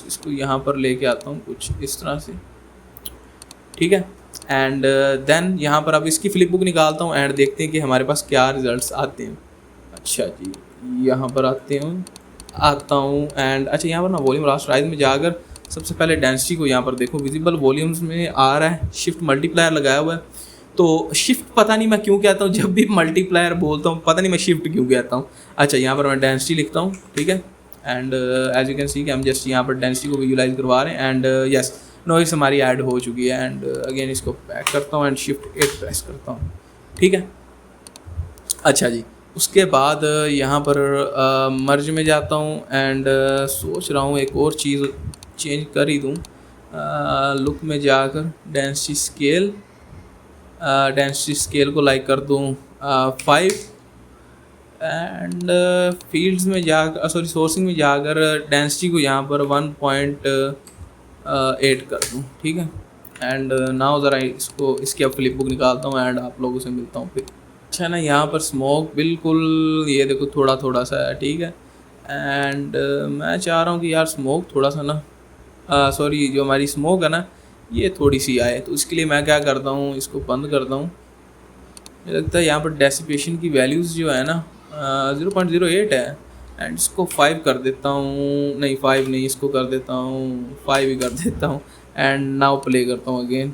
इसको यहाँ पर लेके आता हूँ कुछ इस तरह से, ठीक है। एंड देन यहाँ पर अब इसकी फ्लिप बुक निकालता हूँ एंड देखते हैं कि हमारे पास क्या रिजल्ट्स आते हैं। अच्छा जी, यहाँ पर आता हूँ एंड अच्छा यहाँ पर ना वॉल्यूम रास्टराइज में जाकर सबसे पहले डेंसिटी को यहाँ पर देखो, विजिबल वॉल्यूम्स में आ रहा है, शिफ्ट मल्टीप्लायर लगाया हुआ है। तो शिफ्ट पता नहीं मैं क्यों कहता हूँ, जब भी मल्टीप्लायर बोलता हूँ पता नहीं मैं शिफ्ट क्यों कहता हूँ। अच्छा, यहाँ पर मैं डेंसिटी लिखता हूँ, ठीक है। And as you can see कि हम जस्ट यहाँ पर डेंसिटी को विजुलाइज करवा रहे हैं एंड यस नॉइस हमारी ऐड हो चुकी है। एंड अगेन इसको बैक करता हूँ एंड शिफ्ट 8 प्रेस करता हूँ, ठीक है। अच्छा जी, उसके बाद यहाँ पर मर्ज में जाता हूँ एंड सोच रहा हूँ एक और चीज़ चेंज कर ही दूँ, लुक में जाकर डेंसिटी स्केल को लाइक कर दूँ 5 एंड फील्ड्स में जाकर सोर्सिंग में जाकर डेंसिटी को यहाँ पर 1.8 कर दूँ, ठीक है। एंड नाउ ज़रा इसकी अब फ्लिप बुक निकालता हूँ एंड आप लोगों से मिलता हूँ फिर। अच्छा ना, यहाँ पर स्मोक बिल्कुल ये देखो थोड़ा थोड़ा सा है, ठीक है। एंड मैं चाह रहा हूँ कि यार स्मोक थोड़ा सा ना जो हमारी स्मोक है ना ये थोड़ी सी आए, तो इसके लिए मैं क्या करता हूँ, इसको बंद करता हूँ। मुझे लगता है यहाँ पर डेसिपेशन की वैल्यूज़ जो है ना 0.08 है एंड इसको 5 कर देता हूँ, नहीं 5 नहीं, इसको कर देता हूँ 5 ही कर देता हूँ एंड नाउ प्ले करता हूँ अगेन।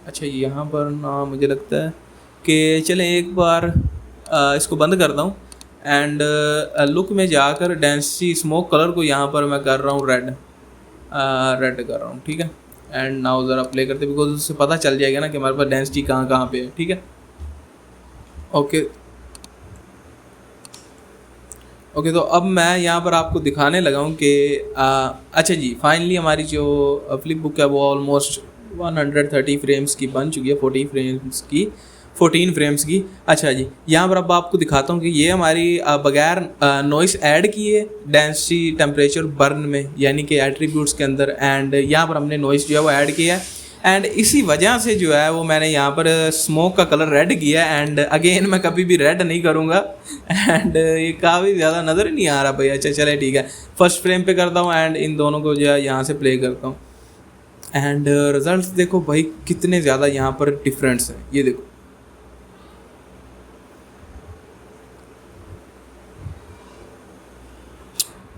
अच्छा, यहाँ पर ना मुझे लगता है कि चलें एक बार इसको बंद करता हूँ एंड लुक में जाकर डेंसिटी स्मोक कलर को यहाँ पर मैं कर रहा हूँ रेड कर रहा हूँ, ठीक है। एंड नाउ ज़रा प्ले करते बिकॉज उससे पता चल जाएगा ना कि हमारे पास डेंसिटी कहाँ कहाँ पे है, ठीक है। ओके, तो अब मैं यहाँ पर आपको दिखाने लगा हूँ कि अच्छा जी, फाइनली हमारी जो फ्लिप बुक है वो ऑलमोस्ट 130 फ्रेम्स की बन चुकी है, 14 फ्रेम्स की। अच्छा जी, यहाँ पर अब आपको दिखाता हूँ कि ये हमारी बगैर नॉइस ऐड किए डेंसिटी टेम्परेचर बर्न में यानी कि एट्रीब्यूट्स के अंदर, एंड यहाँ पर हमने नॉइस जो है वो ऐड किया है एंड इसी वजह से जो है वो मैंने यहाँ पर स्मोक का कलर रेड किया एंड अगेन मैं कभी भी रेड नहीं करूँगा एंड ये काफ़ी ज़्यादा नज़र नहीं आ रहा भाई। अच्छा चले ठीक है, फर्स्ट फ्रेम पे करता हूँ एंड इन दोनों को जो है यहाँ से प्ले करता हूँ एंड रिजल्ट्स देखो भाई कितने ज़्यादा यहाँ पर डिफरेंस है, ये देखो।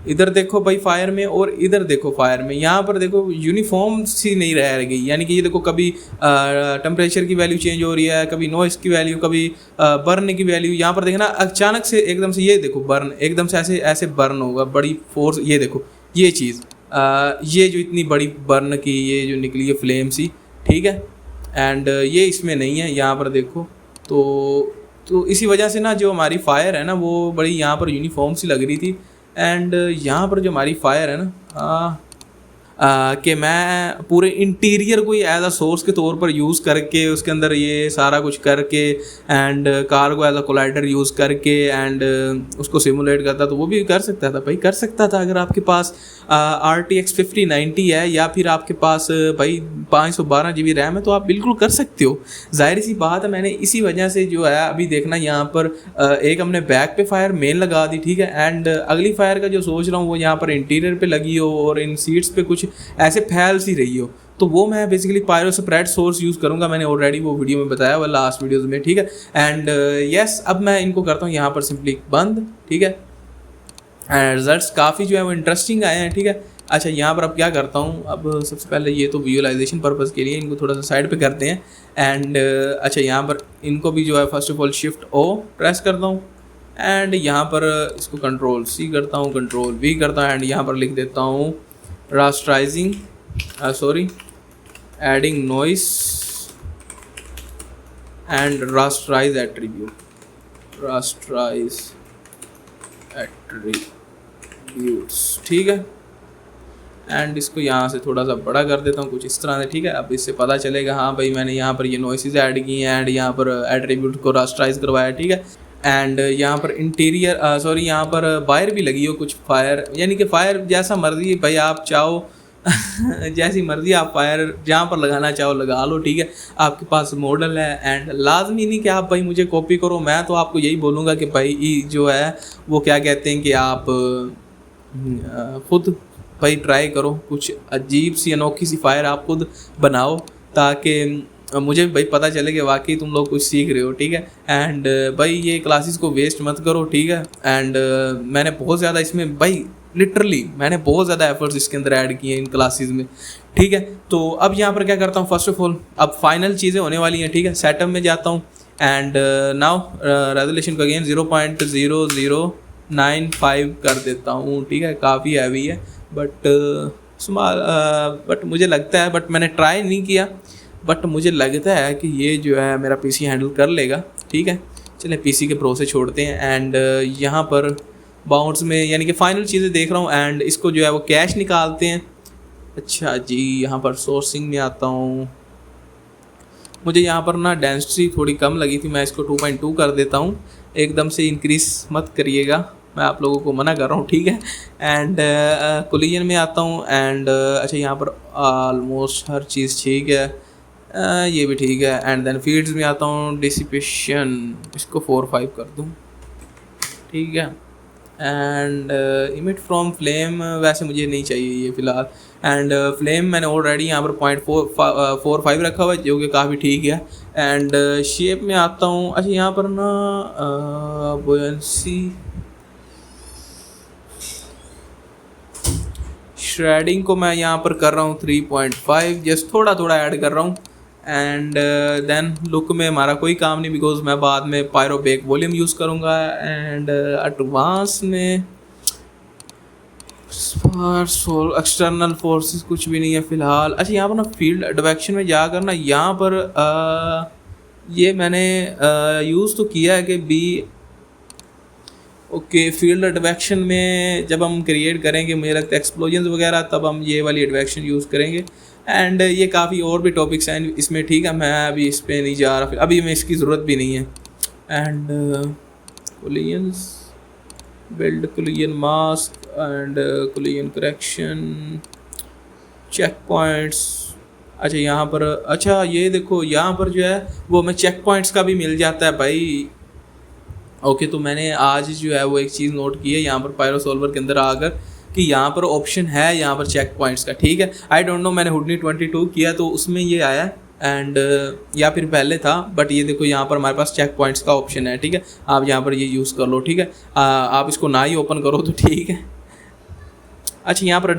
इधर देखो भाई फायर में, और इधर देखो फायर में, यहाँ पर देखो यूनिफॉर्म सी नहीं रह गई। यानी कि ये देखो कभी टेम्परेचर की वैल्यू चेंज हो रही है, कभी नॉइस की वैल्यू, कभी बर्न की वैल्यू। यहाँ पर देखना अचानक से एकदम से ये देखो बर्न, एकदम से ऐसे ऐसे बर्न होगा, बड़ी फोर्स। ये देखो ये चीज़, ये जो इतनी बड़ी बर्न की ये जो निकली है फ्लेम सी, ठीक है। एंड ये इसमें नहीं है यहाँ पर देखो। तो इसी वजह से ना जो हमारी फायर है ना वो बड़ी यहाँ पर यूनिफॉर्म सी लग रही थी। एंड यहाँ पर जो हमारी फायर है ना कि मैं पूरे इंटीरियर को ही एज अ सोर्स के तौर पर यूज़ करके उसके अंदर ये सारा कुछ करके एंड कार को एज अ कोलाइडर यूज़ करके एंड उसको सिमुलेट करता, तो वो भी कर सकता था भाई, कर सकता था। अगर आपके पास RTX 5090 है या फिर आपके पास भाई 512 GB रैम है तो आप बिल्कुल कर सकते हो। जाहिर सी बात है, मैंने इसी वजह से जो है अभी देखना यहाँ पर एक हमने बैक पे फायर मेन लगा दी, ठीक है। एंड अगली फायर का जो सोच रहा हूँ वो यहाँ पर इंटीरियर पे लगी हो और इन सीट्स पे कुछ ऐसे फैल सी रही हो, तो वो मैं basically pyro spread source use करूँगा। मैंने ऑलरेडी वो वीडियो में बताया हुआ लास्ट वीडियोज़ में, ठीक है। एंड यस, अब मैं इनको करता हूँ यहाँ पर सिंपली बंद, ठीक है। एंड रिजल्ट्स काफ़ी जो है वो इंटरेस्टिंग आए हैं, ठीक है। अच्छा, यहाँ पर अब क्या करता हूँ, अब सबसे पहले ये तो विजुअलाइजेशन पर्पज़ के लिए इनको थोड़ा सा साइड पे करते हैं। एंड अच्छा, यहाँ पर इनको भी जो है first of all shift O press करता हूँ एंड यहाँ पर इसको कंट्रोल C करता हूँ, कंट्रोल V करता हूँ एंड यहाँ पर लिख देता हूँ rasterizing, adding noise and rasterize attribute, rasterize attributes, ठीक है। एंड इसको यहाँ से थोड़ा सा बड़ा कर देता हूँ कुछ इस तरह से, ठीक है। अब इससे पता चलेगा हाँ भाई मैंने यहाँ पर ये नॉइसेस ऐड की हैं एंड यहाँ पर एट्रीब्यूट को रास्टराइज करवाया, ठीक है। एंड यहाँ पर इंटीरियर यहाँ पर वायर भी लगी हो कुछ फायर, यानी कि फायर जैसा मर्जी भाई आप चाहो जैसी मर्जी आप फायर जहाँ पर लगाना चाहो लगा लो, ठीक है। आपके पास मॉडल है एंड लाजमी नहीं कि आप भाई मुझे कॉपी करो। मैं तो आपको यही बोलूँगा कि भाई जो है वो क्या कहते हैं कि आप खुद भाई ट्राई करो, कुछ अजीब सी अनोखी सी फायर आप खुद बनाओ ताकि मुझे भाई पता चले कि वाकई तुम लोग कुछ सीख रहे हो, ठीक है। एंड भाई ये क्लासेस को वेस्ट मत करो, ठीक है। एंड मैंने बहुत ज़्यादा इसमें भाई लिटरली मैंने बहुत ज़्यादा एफर्ट्स इसके अंदर ऐड किए हैं इन क्लासेस में, ठीक है। तो अब यहाँ पर क्या करता हूँ, फर्स्ट ऑफ ऑल अब फाइनल चीज़ें होने वाली हैं, ठीक है। सेटअप में जाता हूँ एंड नाउ रेजोल्यूशन को अगेन 0.0095 कर देता हूँ, ठीक है। काफ़ी हैवी है बट मुझे लगता है, बट मैंने ट्राई नहीं किया, बट मुझे लगता है कि ये जो है मेरा PC हैंडल कर लेगा, ठीक है। चलिए PC के प्रो से छोड़ते हैं एंड यहाँ पर बाउंड्स में यानी कि फाइनल चीज़ें देख रहा हूँ एंड इसको जो है वो कैश निकालते हैं। अच्छा जी, यहाँ पर सोर्सिंग में आता हूँ। मुझे यहाँ पर ना डेंसिटी थोड़ी कम लगी थी, मैं इसको 2.2 कर देता हूँ। एकदम से इंक्रीज मत करिएगा, मैं आप लोगों को मना कर रहा हूँ, ठीक है। एंड कोलिजन में आता हूँ एंड अच्छा यहाँ पर ऑलमोस्ट हर चीज़ ठीक है, ये भी ठीक है। एंड देन फीड्स में आता हूँ, डिसिपेशन इसको 4-5 कर दूँ, ठीक है। एंड इमिट फ्रॉम फ्लेम वैसे मुझे नहीं चाहिए ये फ़िलहाल। एंड फ्लेम मैंने ऑलरेडी यहाँ पर 0.45 रखा हुआ है जो कि काफ़ी ठीक है। एंड शेप में आता हूँ। अच्छा यहाँ पर ना बुयंसी श्रेडिंग को मैं यहाँ पर कर रहा हूँ 3.5, जस्ट थोड़ा थोड़ा ऐड कर रहा हूँ। एंड देन लुक में हमारा कोई काम नहीं बिकॉज मैं बाद में पायरो बेक वॉल्यूम यूज़ करूँगा। एंड एडवांस में एक्सटर्नल फोर्सेस कुछ भी नहीं है फ़िलहाल। अच्छा यहाँ पर ना फील्ड एडवेक्शन में जाकर ना यहाँ पर ये मैंने यूज़ तो किया है कि ओके फील्ड एडवेक्शन में जब हम क्रिएट करेंगे मुझे लगता है एक्सप्लोजन्स वगैरह, तब हम ये वाली एडवेक्शन यूज़ करेंगे। एंड ये काफ़ी और भी टॉपिक्स हैं इसमें, ठीक है। मैं अभी इस पर नहीं जा रहा, फिर अभी में इसकी ज़रूरत भी नहीं है। And collisions build collision mask and collision correction check points. अच्छा यहाँ पर अच्छा ये देखो यहाँ पर जो है वो हमें चेक पॉइंट्स का भी मिल जाता है भाई। ओके तो मैंने आज जो है वो एक चीज़ नोट की है यहाँ पर पायरो सॉल्वर के अंदर आकर कि यहाँ पर ऑप्शन है यहाँ पर चेक पॉइंट्स का, ठीक है। आई डोंट नो, मैंने हुडनी 22 किया तो उसमें ये आया एंड या फिर पहले था, बट ये देखो यहाँ पर हमारे पास चेक पॉइंट्स का ऑप्शन है, ठीक है। आप यहाँ पर ये यूज़ कर लो, ठीक है। आप इसको ना ही ओपन करो तो ठीक है। अच्छा यहाँ पर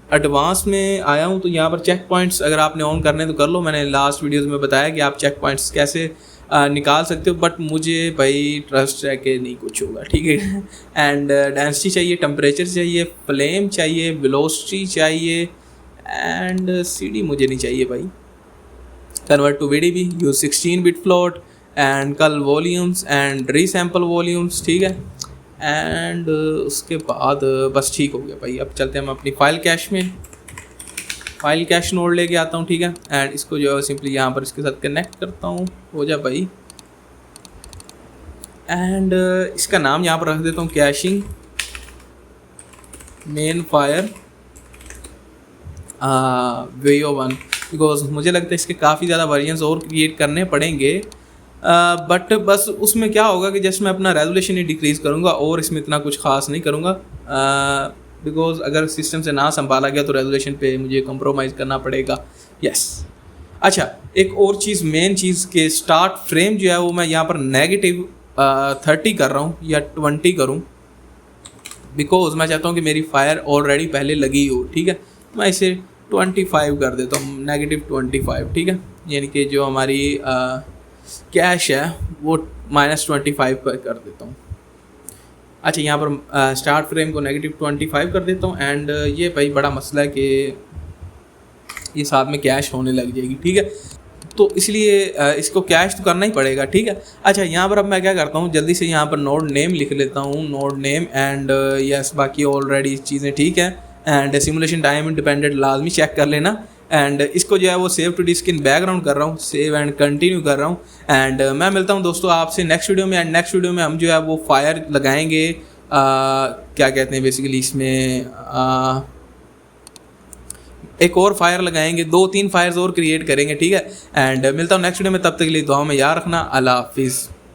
एडवांस में आया हूँ, तो यहाँ पर चेक पॉइंट्स अगर आपने ऑन करने तो कर लो। मैंने लास्ट वीडियोस में बताया कि आप चेक पॉइंट्स कैसे निकाल सकते हो, बट मुझे भाई ट्रस्ट है कि नहीं कुछ होगा, ठीक है। एंड डेंसिटी चाहिए, टेम्परेचर चाहिए, फ्लेम चाहिए, वेलोसिटी चाहिए, एंड CD मुझे नहीं चाहिए भाई। Convert to VDB, use 16 bit float, and cull volumes and resample volumes, ठीक है। एंड उसके बाद बस ठीक हो गया भाई। अब चलते हैं हम अपनी फाइल कैश में, फाइल कैश नोड लेके आता हूँ, ठीक है। एंड इसको जो है सिंपली यहाँ पर इसके साथ कनेक्ट करता हूँ, हो जा भाई। एंड इसका नाम यहाँ पर रख देता हूँ caching main fire VO1, because मुझे लगता है इसके काफ़ी ज़्यादा वर्जन्स और क्रिएट करने पड़ेंगे, बट बस उसमें क्या होगा कि जस्ट मैं अपना रेजोल्यूशन ही डिक्रीज़ करूँगा और इसमें इतना कुछ ख़ास नहीं करूँगा, बिकॉज अगर सिस्टम से ना संभाला गया तो रेजोल्यूशन पे मुझे कंप्रोमाइज़ करना पड़ेगा। यस। अच्छा, एक और चीज़, मेन चीज़ के स्टार्ट फ्रेम जो है वो मैं यहाँ पर -30 कर रहा हूँ या 20 करूँ, बिकॉज मैं चाहता हूँ कि मेरी फायर ऑलरेडी पहले लगी हो, ठीक है। मैं इसे 25 कर देता हूँ, -25, ठीक है। यानी कि जो हमारी कैश है वो -25 पर कर देता हूँ। अच्छा, यहाँ पर स्टार्ट फ्रेम को -25 कर देता हूँ। एंड ये भाई बड़ा मसला है कि ये साथ में कैश होने लग जाएगी, ठीक है। तो इसलिए इसको कैश तो करना ही पड़ेगा, ठीक है। अच्छा, यहाँ पर अब मैं क्या करता हूँ, जल्दी से यहाँ पर नोड नेम लिख लेता हूँ, नोड नेम। एंड यस, बाकी ऑलरेडी चीज़ें ठीक है। एंड सिमुलेशन टाइम इंडिपेंडेंट लाजमी चेक कर लेना। एंड इसको जो है वो save to disk in background कर रहा हूँ, सेव एंड कंटिन्यू कर रहा हूँ। एंड मैं मिलता हूँ दोस्तों आपसे नेक्स्ट वीडियो में। एंड नेक्स्ट वीडियो में हम जो है वो फायर लगाएंगे, क्या कहते हैं बेसिकली इसमें, एक और फायर लगाएंगे, 2-3 फायर्स और क्रिएट करेंगे, ठीक है। एंड मिलता हूँ नेक्स्ट वीडियो में, तब तक के लिए दुआओं में याद रखना। अल्लाह हाफिज़।